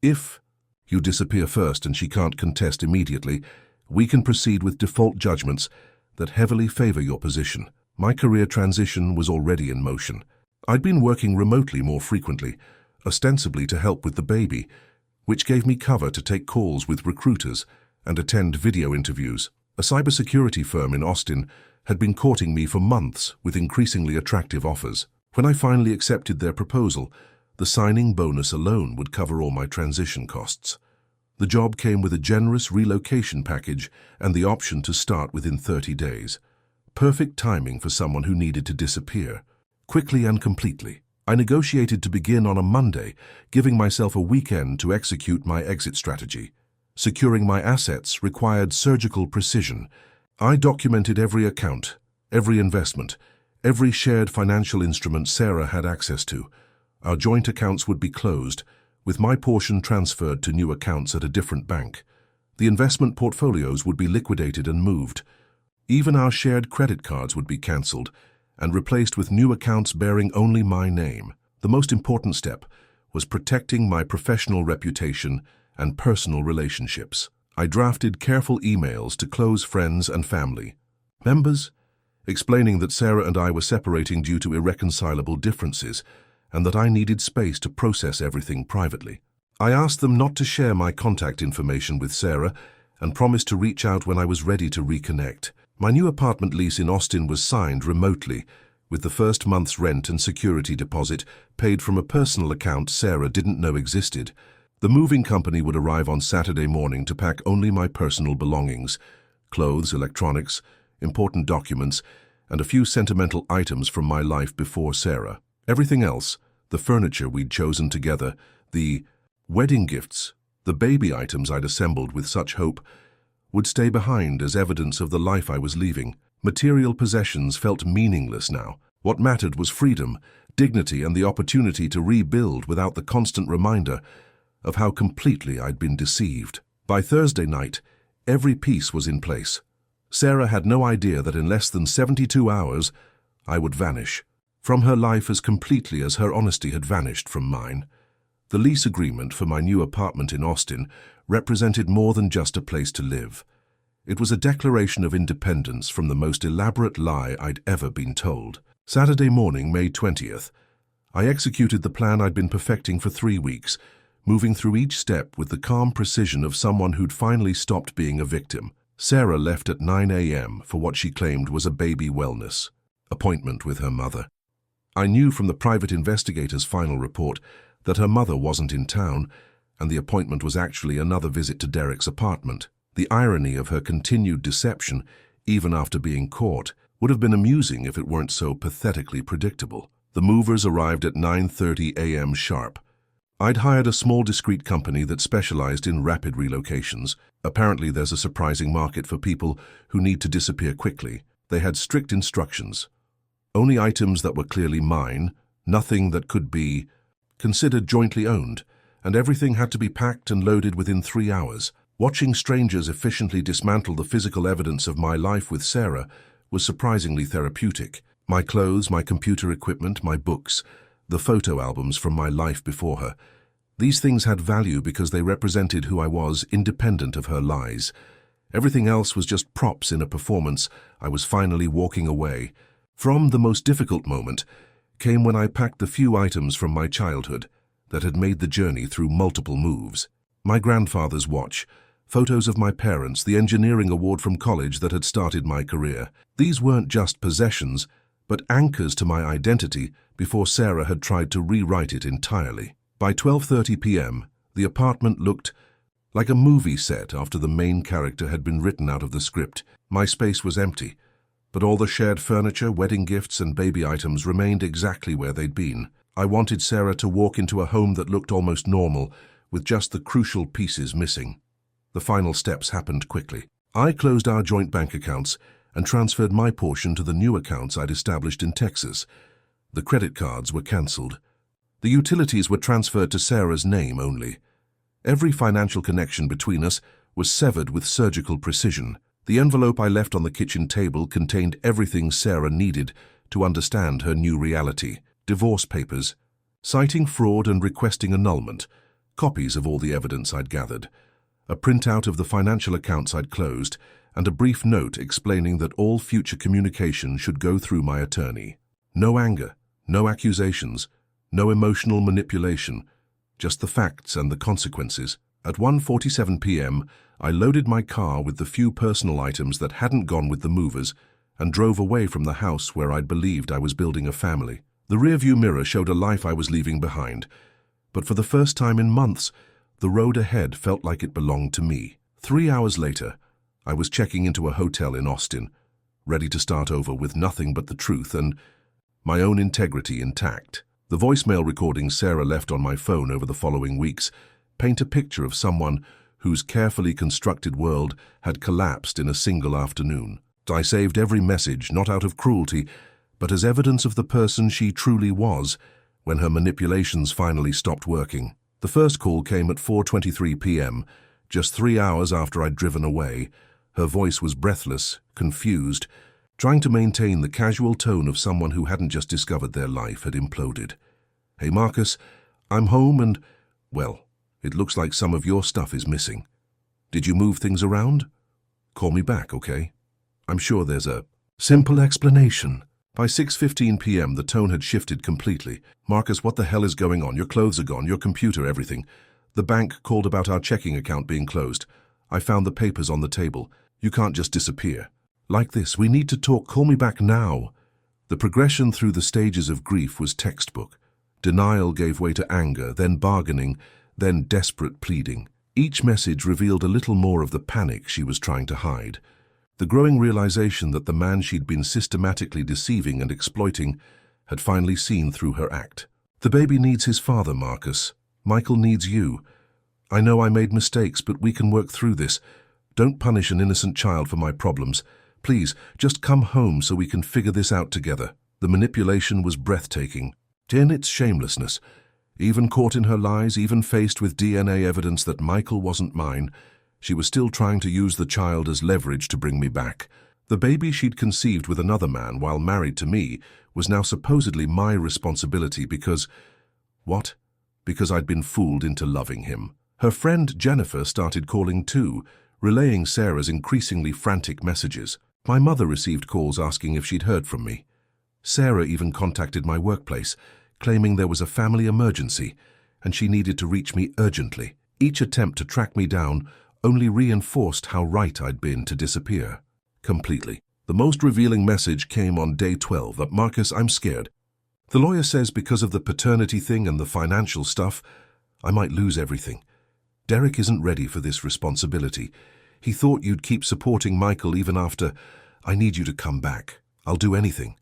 If you disappear first and she can't contest immediately, we can proceed with default judgments that heavily favor your position. My career transition was already in motion. I'd been working remotely more frequently, ostensibly to help with the baby, which gave me cover to take calls with recruiters and attend video interviews. A cybersecurity firm in Austin had been courting me for months with increasingly attractive offers. When I finally accepted their proposal, the signing bonus alone would cover all my transition costs. The job came with a generous relocation package and the option to start within 30 days. Perfect timing for someone who needed to disappear. Quickly and completely. I negotiated to begin on a Monday, giving myself a weekend to execute my exit strategy. Securing my assets required surgical precision. I documented every account, every investment, every shared financial instrument Sarah had access to. Our joint accounts would be closed, with my portion transferred to new accounts at a different bank. The investment portfolios would be liquidated and moved. Even our shared credit cards would be cancelled and replaced with new accounts bearing only my name. The most important step was protecting my professional reputation and personal relationships. I drafted careful emails to close friends and family members, explaining that Sarah and I were separating due to irreconcilable differences and that I needed space to process everything privately. I asked them not to share my contact information with Sarah and promised to reach out when I was ready to reconnect. My new apartment lease in Austin was signed remotely, with the first month's rent and security deposit paid from a personal account Sarah didn't know existed. The moving company would arrive on Saturday morning to pack only my personal belongings, clothes, electronics, important documents, and a few sentimental items from my life before Sarah. Everything else, the furniture we'd chosen together, the wedding gifts, the baby items I'd assembled with such hope, would stay behind as evidence of the life I was leaving. Material possessions felt meaningless now. What mattered was freedom, dignity, and the opportunity to rebuild without the constant reminder of how completely I'd been deceived. By Thursday night, every piece was in place. Sarah had no idea that in less than 72 hours, I would vanish from her life as completely as her honesty had vanished from mine. The lease agreement for my new apartment in Austin represented more than just a place to live. It was a declaration of independence from the most elaborate lie I'd ever been told. Saturday morning, May 20th, I executed the plan I'd been perfecting for 3 weeks, moving through each step with the calm precision of someone who'd finally stopped being a victim. Sarah left at 9 a.m. for what she claimed was a baby wellness appointment with her mother. I knew from the private investigator's final report that her mother wasn't in town, and the appointment was actually another visit to Derek's apartment. The irony of her continued deception, even after being caught, would have been amusing if it weren't so pathetically predictable. The movers arrived at 9:30 a.m. sharp. I'd hired a small discreet company that specialized in rapid relocations. Apparently there's a surprising market for people who need to disappear quickly. They had strict instructions. Only items that were clearly mine, nothing that could be considered jointly owned, and everything had to be packed and loaded within 3 hours. Watching strangers efficiently dismantle the physical evidence of my life with Sarah was surprisingly therapeutic. My clothes, my computer equipment, my books, the photo albums from my life before her. These things had value because they represented who I was, independent of her lies. Everything else was just props in a performance. I was finally walking away. From the most difficult moment came when I packed the few items from my childhood that had made the journey through multiple moves. My grandfather's watch, photos of my parents, the engineering award from college that had started my career. These weren't just possessions, but anchors to my identity before Sarah had tried to rewrite it entirely. By 12:30 p.m., the apartment looked like a movie set after the main character had been written out of the script. My space was empty, but all the shared furniture, wedding gifts, and baby items remained exactly where they'd been. I wanted Sarah to walk into a home that looked almost normal, with just the crucial pieces missing. The final steps happened quickly. I closed our joint bank accounts and transferred my portion to the new accounts I'd established in Texas. The credit cards were cancelled. The utilities were transferred to Sarah's name only. Every financial connection between us was severed with surgical precision. The envelope I left on the kitchen table contained everything Sarah needed to understand her new reality. Divorce papers, citing fraud and requesting annulment, copies of all the evidence I'd gathered, a printout of the financial accounts I'd closed, and a brief note explaining that all future communication should go through my attorney. No anger, no accusations, no emotional manipulation, just the facts and the consequences. At 1:47 p.m., I loaded my car with the few personal items that hadn't gone with the movers and drove away from the house where I'd believed I was building a family. The rearview mirror showed a life I was leaving behind, but for the first time in months, the road ahead felt like it belonged to me. 3 hours later, I was checking into a hotel in Austin, ready to start over with nothing but the truth and my own integrity intact. The voicemail recordings Sarah left on my phone over the following weeks paint a picture of someone whose carefully constructed world had collapsed in a single afternoon. I saved every message, not out of cruelty, but as evidence of the person she truly was when her manipulations finally stopped working. The first call came at 4:23 p.m., just 3 hours after I'd driven away. Her voice was breathless, confused, trying to maintain the casual tone of someone who hadn't just discovered their life had imploded. "Hey Marcus, I'm home and, well, it looks like some of your stuff is missing. Did you move things around? Call me back, okay? I'm sure there's a simple explanation. By 6:15 p.m., the tone had shifted completely. Marcus, what the hell is going on? Your clothes are gone, your computer, everything. The bank called about our checking account being closed. I found the papers on the table. You can't just disappear. Like this, we need to talk, call me back now. The progression through the stages of grief was textbook. Denial gave way to anger, then bargaining, then desperate pleading. Each message revealed a little more of the panic she was trying to hide. The growing realization that the man she'd been systematically deceiving and exploiting had finally seen through her act. The baby needs his father, Marcus. Michael needs you. I know I made mistakes, but we can work through this. Don't punish an innocent child for my problems. Please, just come home so we can figure this out together. The manipulation was breathtaking. In its shamelessness, even caught in her lies, even faced with DNA evidence that Michael wasn't mine, she was still trying to use the child as leverage to bring me back. The baby she'd conceived with another man while married to me was now supposedly my responsibility because... what? Because I'd been fooled into loving him. Her friend Jennifer started calling too, relaying Sarah's increasingly frantic messages. My mother received calls asking if she'd heard from me. Sarah even contacted my workplace, claiming there was a family emergency and she needed to reach me urgently. Each attempt to track me down only reinforced how right I'd been to disappear. Completely. The most revealing message came on day 12 that, Marcus, I'm scared. The lawyer says because of the paternity thing and the financial stuff, I might lose everything. Derek isn't ready for this responsibility. He thought you'd keep supporting Michael even after. I need you to come back. I'll do anything.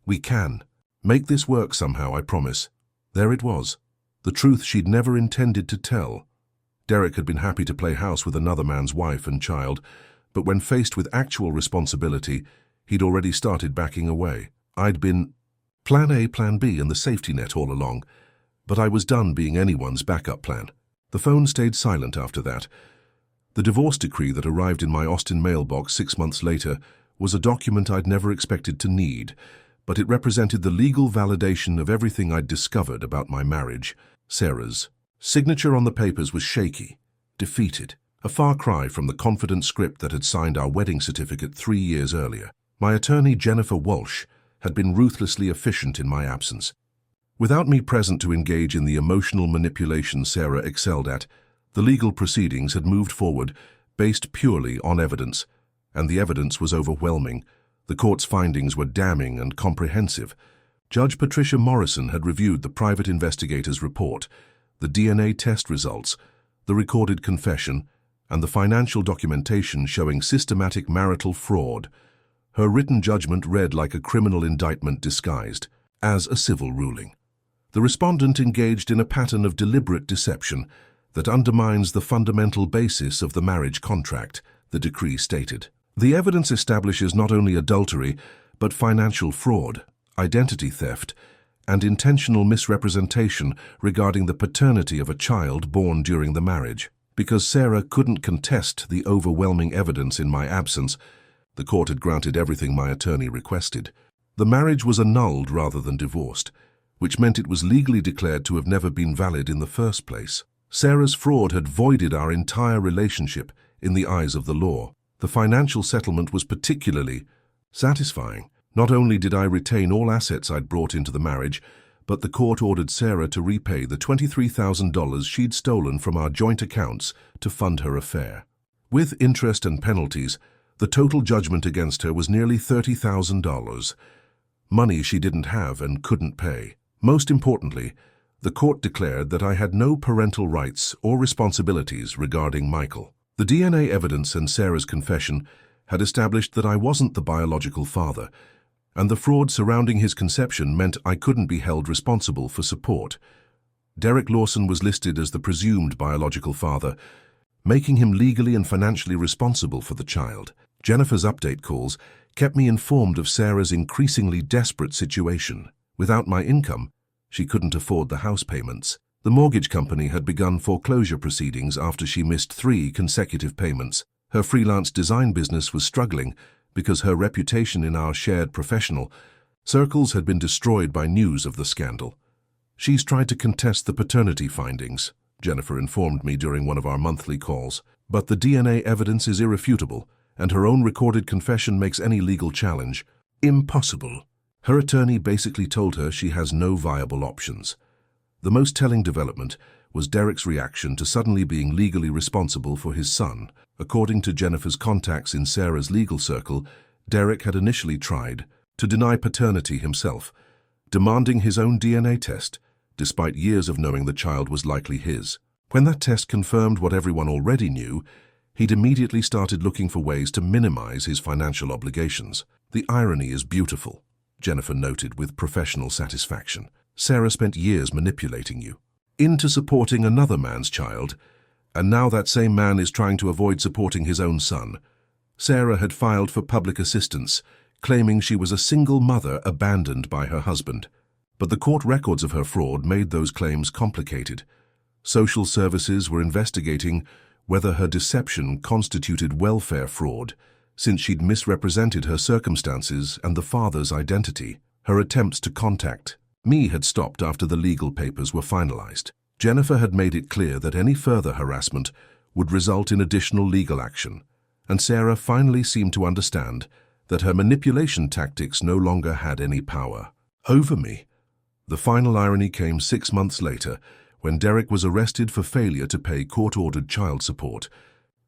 We can. Make this work somehow, I promise. There it was. The truth she'd never intended to tell. Derek had been happy to play house with another man's wife and child, but when faced with actual responsibility, he'd already started backing away. I'd been plan A, plan B, and the safety net all along, but I was done being anyone's backup plan. The phone stayed silent after that. The divorce decree that arrived in my Austin mailbox 6 months later was a document I'd never expected to need, but it represented the legal validation of everything I'd discovered about my marriage. Sarah's signature on the papers was shaky, defeated, a far cry from the confident script that had signed our wedding certificate 3 years earlier. My attorney, Jennifer Walsh, had been ruthlessly efficient in my absence. Without me present to engage in the emotional manipulation Sarah excelled at, the legal proceedings had moved forward based purely on evidence, and the evidence was overwhelming. The court's findings were damning and comprehensive. Judge Patricia Morrison had reviewed the private investigator's report, the DNA test results, the recorded confession, and the financial documentation showing systematic marital fraud. Her written judgment read like a criminal indictment disguised as a civil ruling. The respondent engaged in a pattern of deliberate deception that undermines the fundamental basis of the marriage contract, the decree stated. The evidence establishes not only adultery, but financial fraud, identity theft, and intentional misrepresentation regarding the paternity of a child born during the marriage. Because Sarah couldn't contest the overwhelming evidence in my absence, the court had granted everything my attorney requested. The marriage was annulled rather than divorced, which meant it was legally declared to have never been valid in the first place. Sarah's fraud had voided our entire relationship in the eyes of the law. The financial settlement was particularly satisfying. Not only did I retain all assets I'd brought into the marriage, but the court ordered Sarah to repay the $23,000 she'd stolen from our joint accounts to fund her affair. With interest and penalties, the total judgment against her was nearly $30,000, money she didn't have and couldn't pay. Most importantly, the court declared that I had no parental rights or responsibilities regarding Michael. The DNA evidence and Sarah's confession had established that I wasn't the biological father, and the fraud surrounding his conception meant I couldn't be held responsible for support. Derek Lawson was listed as the presumed biological father, making him legally and financially responsible for the child. Jennifer's update calls kept me informed of Sarah's increasingly desperate situation. Without my income, she couldn't afford the house payments. The mortgage company had begun foreclosure proceedings after she missed 3 consecutive payments. Her freelance design business was struggling because her reputation in our shared professional circles had been destroyed by news of the scandal. She's tried to contest the paternity findings, Jennifer informed me during one of our monthly calls, but the DNA evidence is irrefutable, and her own recorded confession makes any legal challenge impossible. Her attorney basically told her she has no viable options. The most telling development was Derek's reaction to suddenly being legally responsible for his son. According to Jennifer's contacts in Sarah's legal circle, Derek had initially tried to deny paternity himself, demanding his own DNA test, despite years of knowing the child was likely his. When that test confirmed what everyone already knew, he'd immediately started looking for ways to minimize his financial obligations. The irony is beautiful, Jennifer noted with professional satisfaction. Sarah spent years manipulating you into supporting another man's child, and now that same man is trying to avoid supporting his own son. Sarah had filed for public assistance, claiming she was a single mother abandoned by her husband. But the court records of her fraud made those claims complicated. Social services were investigating whether her deception constituted welfare fraud, since she'd misrepresented her circumstances and the father's identity. Her attempts to contact me had stopped after the legal papers were finalized. Jennifer had made it clear that any further harassment would result in additional legal action, and Sarah finally seemed to understand that her manipulation tactics no longer had any power over me. The final irony came 6 months later, when Derek was arrested for failure to pay court-ordered child support.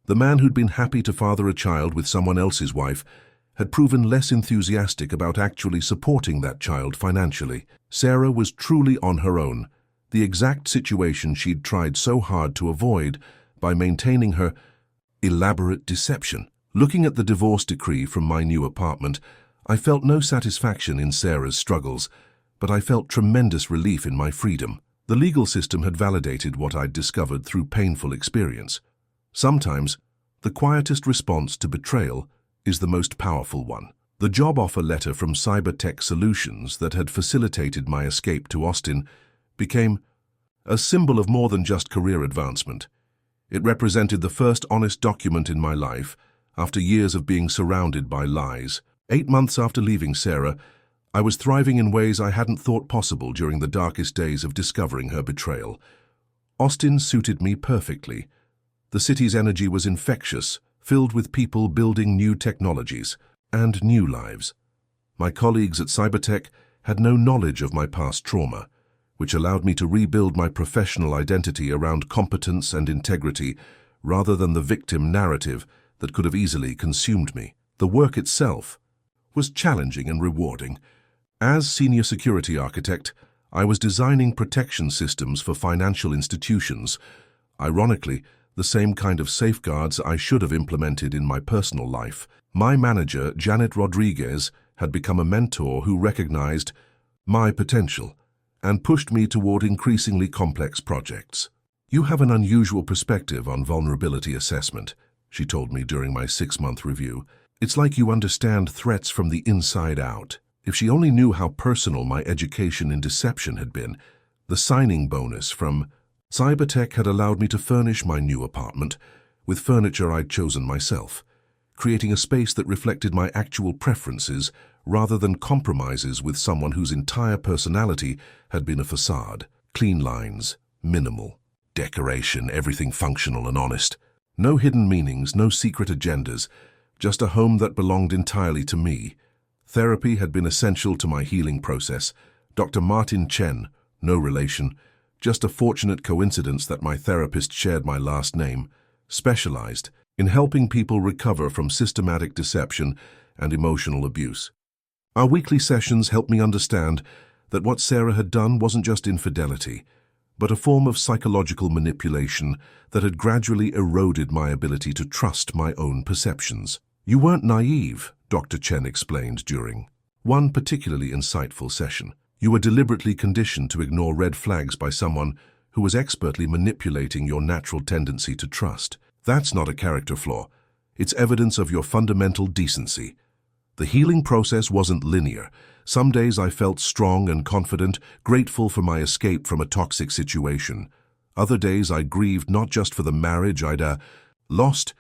The man who'd been happy to father a child with someone else's wife had proven less enthusiastic about actually supporting that child financially. Sarah was truly on her own, the exact situation she'd tried so hard to avoid by maintaining her elaborate deception. Looking at the divorce decree from my new apartment, I felt no satisfaction in Sarah's struggles, but I felt tremendous relief in my freedom. The legal system had validated what I'd discovered through painful experience. Sometimes, the quietest response to betrayal is the most powerful one. The job offer letter from Cybertech Solutions that had facilitated my escape to Austin became a symbol of more than just career advancement. It represented the first honest document in my life after years of being surrounded by lies. 8 months after leaving Sarah, I was thriving in ways I hadn't thought possible during the darkest days of discovering her betrayal. Austin suited me perfectly. The city's energy was infectious, filled with people building new technologies and new lives. My colleagues at Cybertech had no knowledge of my past trauma, which allowed me to rebuild my professional identity around competence and integrity rather than the victim narrative that could have easily consumed me. The work itself was challenging and rewarding. As senior security architect, I was designing protection systems for financial institutions. Ironically, the same kind of safeguards I should have implemented in my personal life. My manager, Janet Rodriguez, had become a mentor who recognized my potential and pushed me toward increasingly complex projects. "You have an unusual perspective on vulnerability assessment," she told me during my 6-month review. "It's like you understand threats from the inside out." If she only knew how personal my education in deception had been. The signing bonus from Cybertech had allowed me to furnish my new apartment with furniture I'd chosen myself, creating a space that reflected my actual preferences rather than compromises with someone whose entire personality had been a facade. Clean lines, minimal, decoration, everything functional and honest. No hidden meanings, no secret agendas, just a home that belonged entirely to me. Therapy had been essential to my healing process. Dr. Martin Chen, no relation, just a fortunate coincidence that my therapist shared my last name, specialized in helping people recover from systematic deception and emotional abuse. Our weekly sessions helped me understand that what Sarah had done wasn't just infidelity, but a form of psychological manipulation that had gradually eroded my ability to trust my own perceptions. "You weren't naive," Dr. Chen explained during one particularly insightful session. "You were deliberately conditioned to ignore red flags by someone who was expertly manipulating your natural tendency to trust. That's not a character flaw. It's evidence of your fundamental decency." The healing process wasn't linear. Some days I felt strong and confident, grateful for my escape from a toxic situation. Other days I grieved not just for the marriage I'd lost,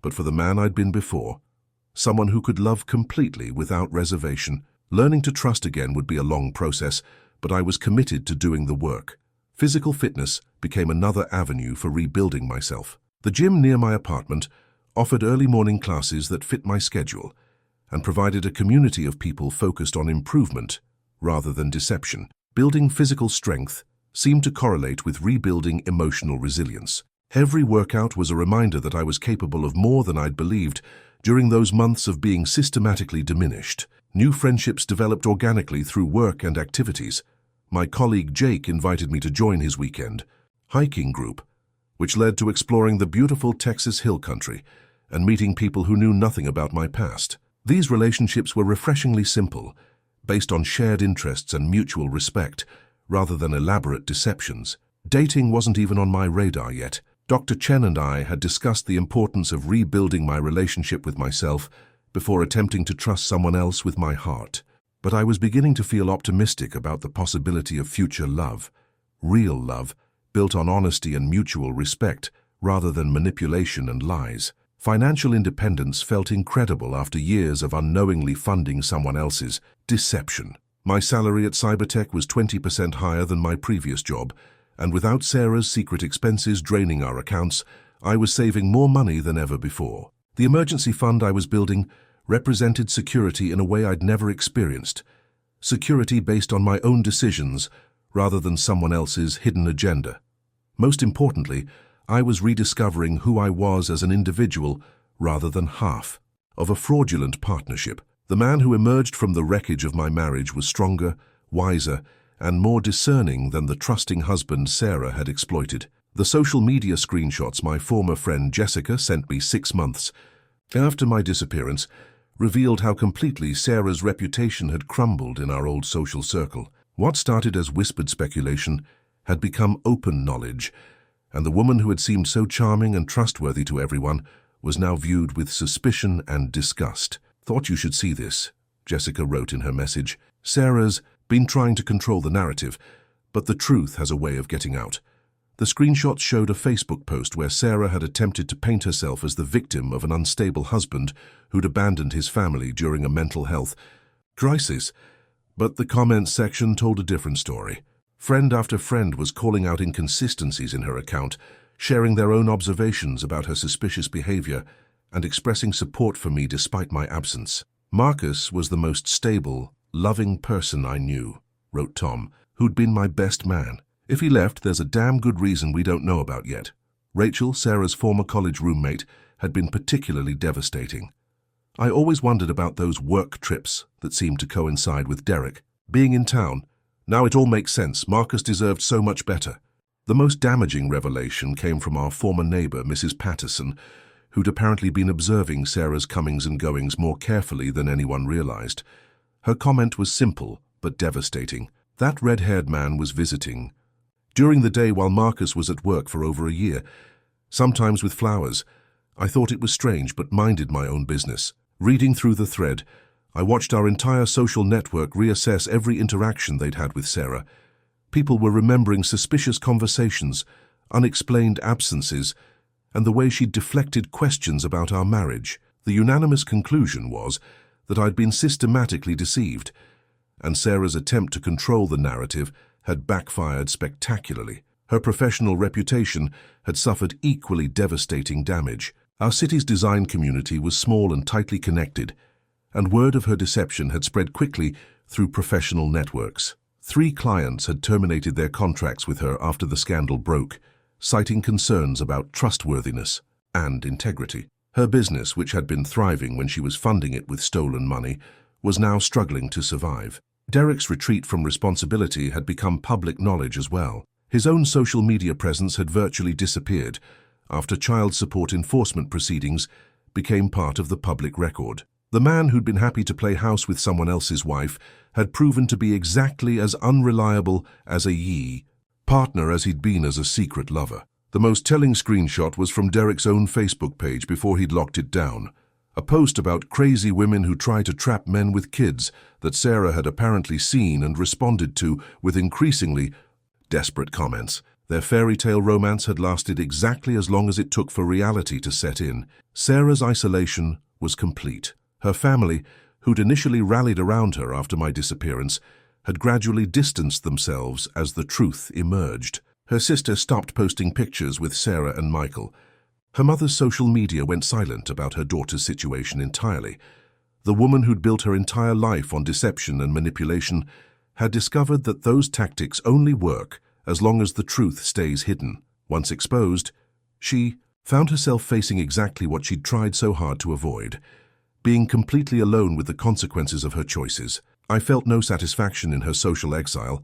but for the man I'd been before. Someone who could love completely without reservation. Learning to trust again would be a long process, but I was committed to doing the work. Physical fitness became another avenue for rebuilding myself. The gym near my apartment offered early morning classes that fit my schedule and provided a community of people focused on improvement rather than deception. Building physical strength seemed to correlate with rebuilding emotional resilience. Every workout was a reminder that I was capable of more than I'd believed during those months of being systematically diminished. New friendships developed organically through work and activities. My colleague Jake invited me to join his weekend hiking group, which led to exploring the beautiful Texas hill country and meeting people who knew nothing about my past. These relationships were refreshingly simple, based on shared interests and mutual respect, rather than elaborate deceptions. Dating wasn't even on my radar yet. Dr. Chen and I had discussed the importance of rebuilding my relationship with myself before attempting to trust someone else with my heart. But I was beginning to feel optimistic about the possibility of future love, real love, built on honesty and mutual respect, rather than manipulation and lies. Financial independence felt incredible after years of unknowingly funding someone else's deception. My salary at Cybertech was 20% higher than my previous job, and without Sarah's secret expenses draining our accounts, I was saving more money than ever before. The emergency fund I was building represented security in a way I'd never experienced. Security based on my own decisions, rather than someone else's hidden agenda. Most importantly, I was rediscovering who I was as an individual rather than half of a fraudulent partnership. The man who emerged from the wreckage of my marriage was stronger, wiser, and more discerning than the trusting husband Sarah had exploited. The social media screenshots my former friend Jessica sent me 6 months after my disappearance revealed how completely Sarah's reputation had crumbled in our old social circle. What started as whispered speculation had become open knowledge, and the woman who had seemed so charming and trustworthy to everyone was now viewed with suspicion and disgust. "Thought you should see this," Jessica wrote in her message. "Sarah's been trying to control the narrative, but the truth has a way of getting out." The screenshots showed a Facebook post where Sarah had attempted to paint herself as the victim of an unstable husband who'd abandoned his family during a mental health crisis. But the comments section told a different story. Friend after friend was calling out inconsistencies in her account, sharing their own observations about her suspicious behavior, and expressing support for me despite my absence. "Marcus was the most stable, loving person I knew," wrote Tom, "who'd been my best man. If he left, there's a damn good reason we don't know about yet." Rachel, Sarah's former college roommate, had been particularly devastating. "I always wondered about those work trips that seemed to coincide with Derek being in town. Now it all makes sense. Marcus deserved so much better." The most damaging revelation came from our former neighbor, Mrs. Patterson, who'd apparently been observing Sarah's comings and goings more carefully than anyone realized. Her comment was simple but devastating. That red-haired man was visiting during the day while Marcus was at work for over a year, sometimes with flowers. I thought it was strange but minded my own business. Reading through the thread, I watched our entire social network reassess every interaction they'd had with Sarah. People were remembering suspicious conversations, unexplained absences, and the way she'd deflected questions about our marriage. The unanimous conclusion was that I'd been systematically deceived, and Sarah's attempt to control the narrative had backfired spectacularly. Her professional reputation had suffered equally devastating damage. Our city's design community was small and tightly connected, and word of her deception had spread quickly through professional networks. 3 clients had terminated their contracts with her after the scandal broke, citing concerns about trustworthiness and integrity. Her business, which had been thriving when she was funding it with stolen money, was now struggling to survive. Derek's retreat from responsibility had become public knowledge as well. His own social media presence had virtually disappeared after child support enforcement proceedings became part of the public record. The man who'd been happy to play house with someone else's wife had proven to be exactly as unreliable as a partner as he'd been as a secret lover. The most telling screenshot was from Derek's own Facebook page before he'd locked it down. A post about crazy women who try to trap men with kids that Sarah had apparently seen and responded to with increasingly desperate comments. Their fairy tale romance had lasted exactly as long as it took for reality to set in. Sarah's isolation was complete. Her family, who'd initially rallied around her after my disappearance, had gradually distanced themselves as the truth emerged. Her sister stopped posting pictures with Sarah and Michael. Her mother's social media went silent about her daughter's situation entirely. The woman who'd built her entire life on deception and manipulation had discovered that those tactics only work as long as the truth stays hidden. Once exposed, she found herself facing exactly what she'd tried so hard to avoid, being completely alone with the consequences of her choices. I felt no satisfaction in her social exile,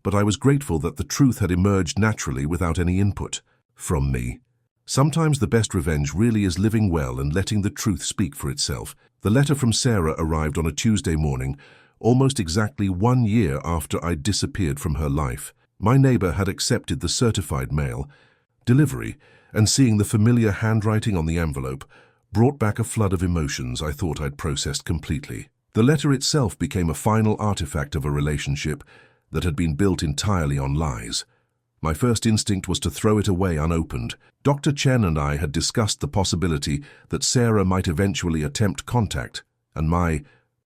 but I was grateful that the truth had emerged naturally without any input from me. Sometimes the best revenge really is living well and letting the truth speak for itself. The letter from Sarah arrived on a Tuesday morning, almost exactly 1 year after I'd disappeared from her life. My neighbor had accepted the certified mail delivery, and seeing the familiar handwriting on the envelope brought back a flood of emotions I thought I'd processed completely. The letter itself became a final artifact of a relationship that had been built entirely on lies. My first instinct was to throw it away unopened. Dr. Chen and I had discussed the possibility that Sarah might eventually attempt contact, and my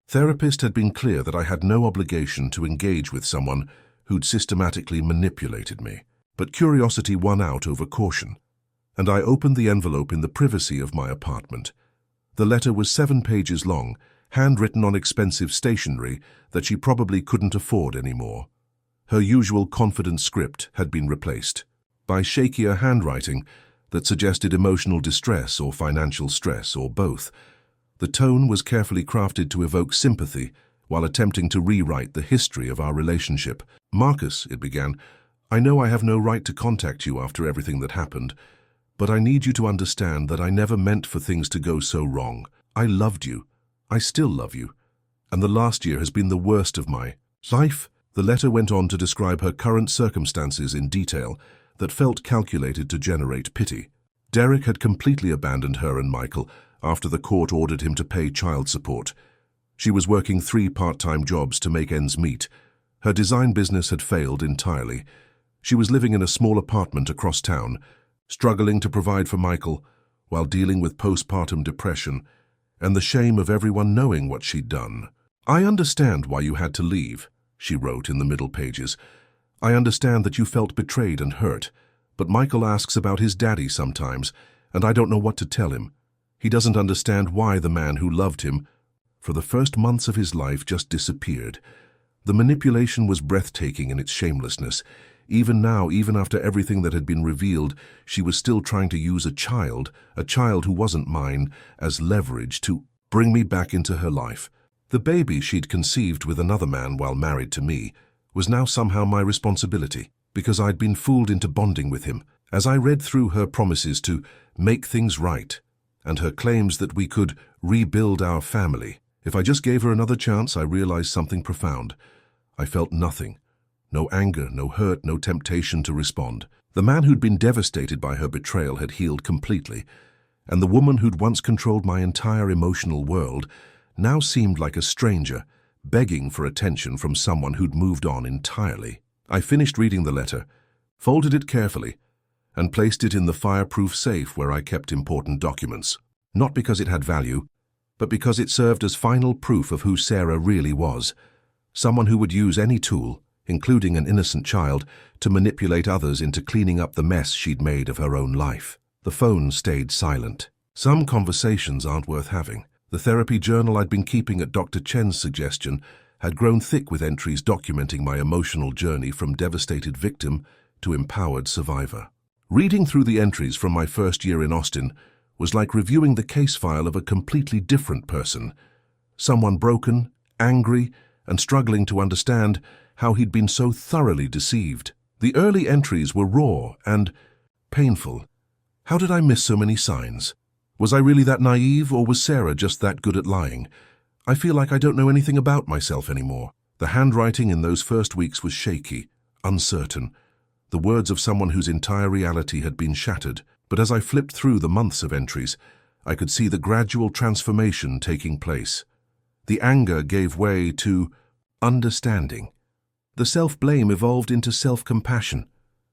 therapist had been clear that I had no obligation to engage with someone who'd systematically manipulated me. But curiosity won out over caution, and I opened the envelope in the privacy of my apartment. The letter was 7 pages long, handwritten on expensive stationery that she probably couldn't afford anymore. Her usual confident script had been replaced by shakier handwriting that suggested emotional distress or financial stress or both. The tone was carefully crafted to evoke sympathy while attempting to rewrite the history of our relationship. "Marcus," it began, "I know I have no right to contact you after everything that happened, but I need you to understand that I never meant for things to go so wrong. I loved you. I still love you. And the last year has been the worst of my life." The letter went on to describe her current circumstances in detail that felt calculated to generate pity. Derek had completely abandoned her and Michael after the court ordered him to pay child support. She was working 3 part-time jobs to make ends meet. Her design business had failed entirely. She was living in a small apartment across town, struggling to provide for Michael while dealing with postpartum depression and the shame of everyone knowing what she'd done. "I understand why you had to leave," she wrote in the middle pages. "I understand that you felt betrayed and hurt, but Michael asks about his daddy sometimes, and I don't know what to tell him. He doesn't understand why the man who loved him for the first months of his life just disappeared." The manipulation was breathtaking in its shamelessness. Even now, even after everything that had been revealed, she was still trying to use a child who wasn't mine, as leverage to bring me back into her life. The baby she'd conceived with another man while married to me was now somehow my responsibility, because I'd been fooled into bonding with him. As I read through her promises to make things right, and her claims that we could rebuild our family, if I just gave her another chance, I realized something profound. I felt nothing. No anger, no hurt, no temptation to respond. The man who'd been devastated by her betrayal had healed completely, and the woman who'd once controlled my entire emotional world now seemed like a stranger, begging for attention from someone who'd moved on entirely. I finished reading the letter, folded it carefully, and placed it in the fireproof safe where I kept important documents. Not because it had value, but because it served as final proof of who Sarah really was. Someone who would use any tool, including an innocent child, to manipulate others into cleaning up the mess she'd made of her own life. The phone stayed silent. Some conversations aren't worth having. The therapy journal I'd been keeping at Dr. Chen's suggestion had grown thick with entries documenting my emotional journey from devastated victim to empowered survivor. Reading through the entries from my first year in Austin was like reviewing the case file of a completely different person. Someone broken, angry, and struggling to understand how he'd been so thoroughly deceived. The early entries were raw and painful. How did I miss so many signs? Was I really that naive, or was Sarah just that good at lying? I feel like I don't know anything about myself anymore. The handwriting in those first weeks was shaky, uncertain, the words of someone whose entire reality had been shattered. But as I flipped through the months of entries, I could see the gradual transformation taking place. The anger gave way to understanding. The self-blame evolved into self-compassion.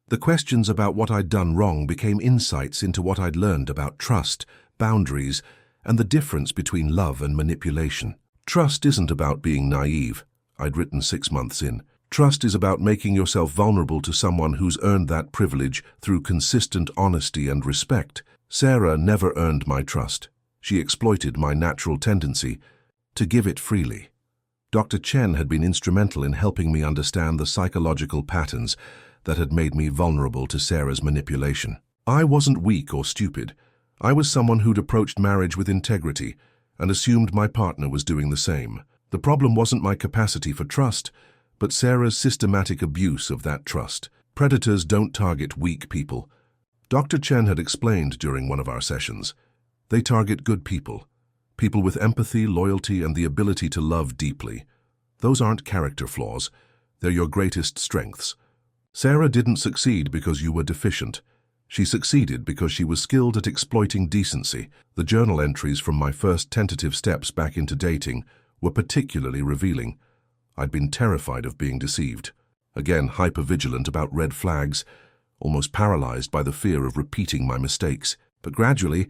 The questions about what I'd done wrong became insights into what I'd learned about trust, boundaries, and the difference between love and manipulation. Trust isn't about being naive. I'd written 6 months in. Trust is about making yourself vulnerable to someone who's earned that privilege through consistent honesty and respect. Sarah never earned my trust. She exploited my natural tendency to give it freely. Dr. Chen had been instrumental in helping me understand the psychological patterns that had made me vulnerable to Sarah's manipulation. I wasn't weak or stupid. I was someone who'd approached marriage with integrity and assumed my partner was doing the same. The problem wasn't my capacity for trust, but Sarah's systematic abuse of that trust. Predators don't target weak people. Dr. Chen had explained during one of our sessions. They target good people. People with empathy, loyalty, and the ability to love deeply. Those aren't character flaws. They're your greatest strengths. Sarah didn't succeed because you were deficient. She succeeded because she was skilled at exploiting decency. The journal entries from my first tentative steps back into dating were particularly revealing. I'd been terrified of being deceived. Again, hyper-vigilant about red flags, almost paralyzed by the fear of repeating my mistakes. But gradually,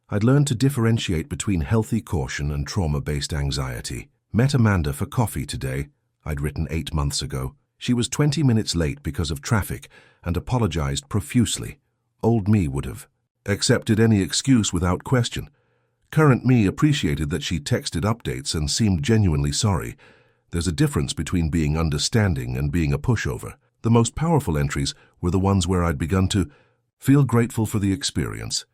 I'd learned to differentiate between healthy caution and trauma-based anxiety. Met Amanda for coffee today, I'd written 8 months ago. She was 20 minutes late because of traffic and apologized profusely. Old me would have accepted any excuse without question. Current me appreciated that she texted updates and seemed genuinely sorry. There's a difference between being understanding and being a pushover. The most powerful entries were the ones where I'd begun to feel grateful for the experience,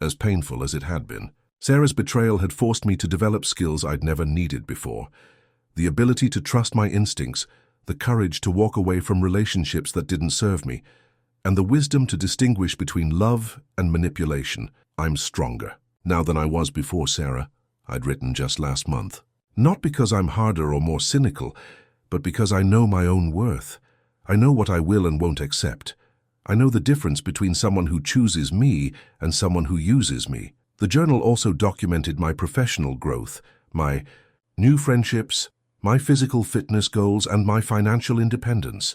as painful as it had been. Sarah's betrayal had forced me to develop skills I'd never needed before. The ability to trust my instincts, the courage to walk away from relationships that didn't serve me, and the wisdom to distinguish between love and manipulation. I'm stronger now than I was before Sarah, I'd written just last month. Not because I'm harder or more cynical, but because I know my own worth. I know what I will and won't accept. I know the difference between someone who chooses me and someone who uses me. The journal also documented my professional growth, my new friendships, my physical fitness goals, and my financial independence.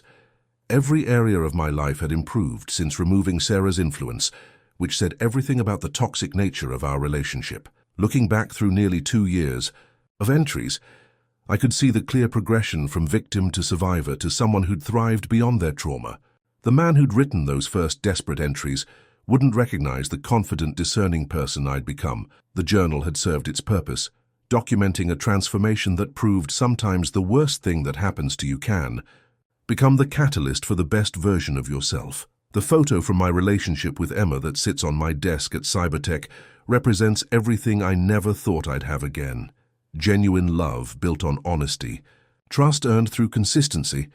Every area of my life had improved since removing Sarah's influence, which said everything about the toxic nature of our relationship. Looking back through nearly 2 years of entries, I could see the clear progression from victim to survivor to someone who'd thrived beyond their trauma. The man who'd written those first desperate entries wouldn't recognize the confident, discerning person I'd become. The journal had served its purpose, documenting a transformation that proved sometimes the worst thing that happens to you can become the catalyst for the best version of yourself. The photo from my relationship with Emma that sits on my desk at Cybertech represents everything I never thought I'd have again. Genuine love built on honesty, trust earned through consistency,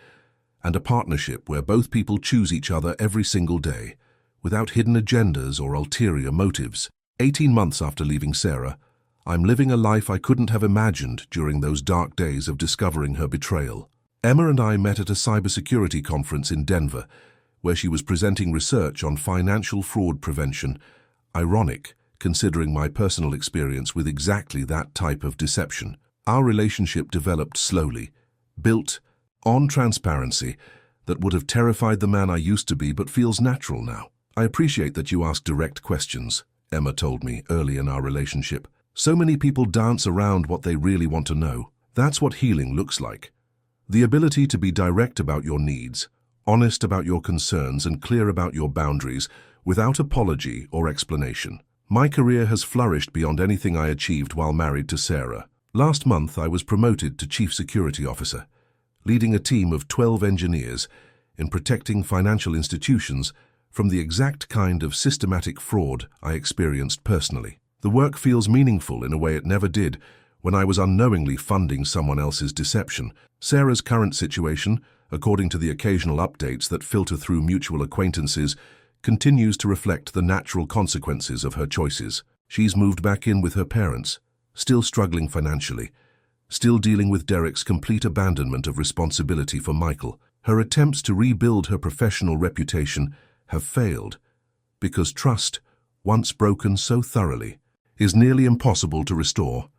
and a partnership where both people choose each other every single day, without hidden agendas or ulterior motives. 18 months after leaving Sarah, I'm living a life I couldn't have imagined during those dark days of discovering her betrayal. Emma and I met at a cybersecurity conference in Denver, where she was presenting research on financial fraud prevention. Ironic, considering my personal experience with exactly that type of deception. Our relationship developed slowly, built on transparency that would have terrified the man I used to be but feels natural now. I appreciate that you ask direct questions, Emma told me early in our relationship. So many people dance around what they really want to know. That's what healing looks like. The ability to be direct about your needs, honest about your concerns, and clear about your boundaries without apology or explanation. My career has flourished beyond anything I achieved while married to Sarah. Last month, I was promoted to Chief Security Officer, leading a team of 12 engineers in protecting financial institutions from the exact kind of systematic fraud I experienced personally. The work feels meaningful in a way it never did when I was unknowingly funding someone else's deception. Sarah's current situation, according to the occasional updates that filter through mutual acquaintances, continues to reflect the natural consequences of her choices. She's moved back in with her parents, still struggling financially, still dealing with Derek's complete abandonment of responsibility for Michael. Her attempts to rebuild her professional reputation have failed because trust, once broken so thoroughly, is nearly impossible to restore.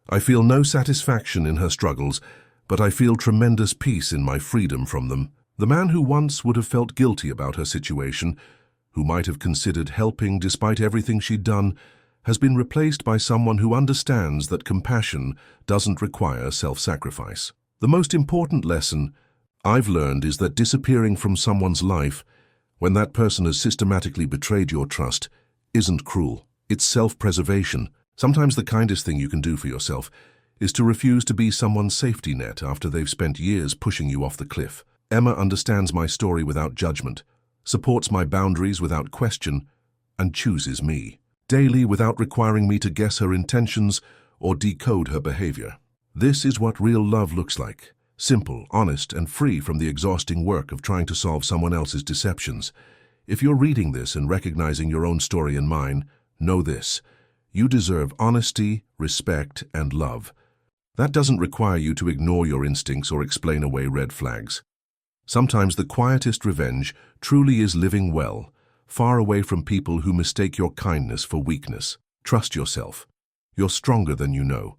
I feel no satisfaction in her struggles, but I feel tremendous peace in my freedom from them. The man who once would have felt guilty about her situation, who might have considered helping despite everything she'd done, has been replaced by someone who understands that compassion doesn't require self-sacrifice. The most important lesson I've learned is that disappearing from someone's life, when that person has systematically betrayed your trust, isn't cruel. It's self-preservation. Sometimes the kindest thing you can do for yourself is to refuse to be someone's safety net after they've spent years pushing you off the cliff. Emma understands my story without judgment, supports my boundaries without question, and chooses me daily without requiring me to guess her intentions or decode her behavior. This is what real love looks like. Simple, honest, and free from the exhausting work of trying to solve someone else's deceptions. If you're reading this and recognizing your own story and mine, know this: you deserve honesty, respect, and love. That doesn't require you to ignore your instincts or explain away red flags. Sometimes the quietest revenge truly is living well, far away from people who mistake your kindness for weakness. Trust yourself. You're stronger than you know.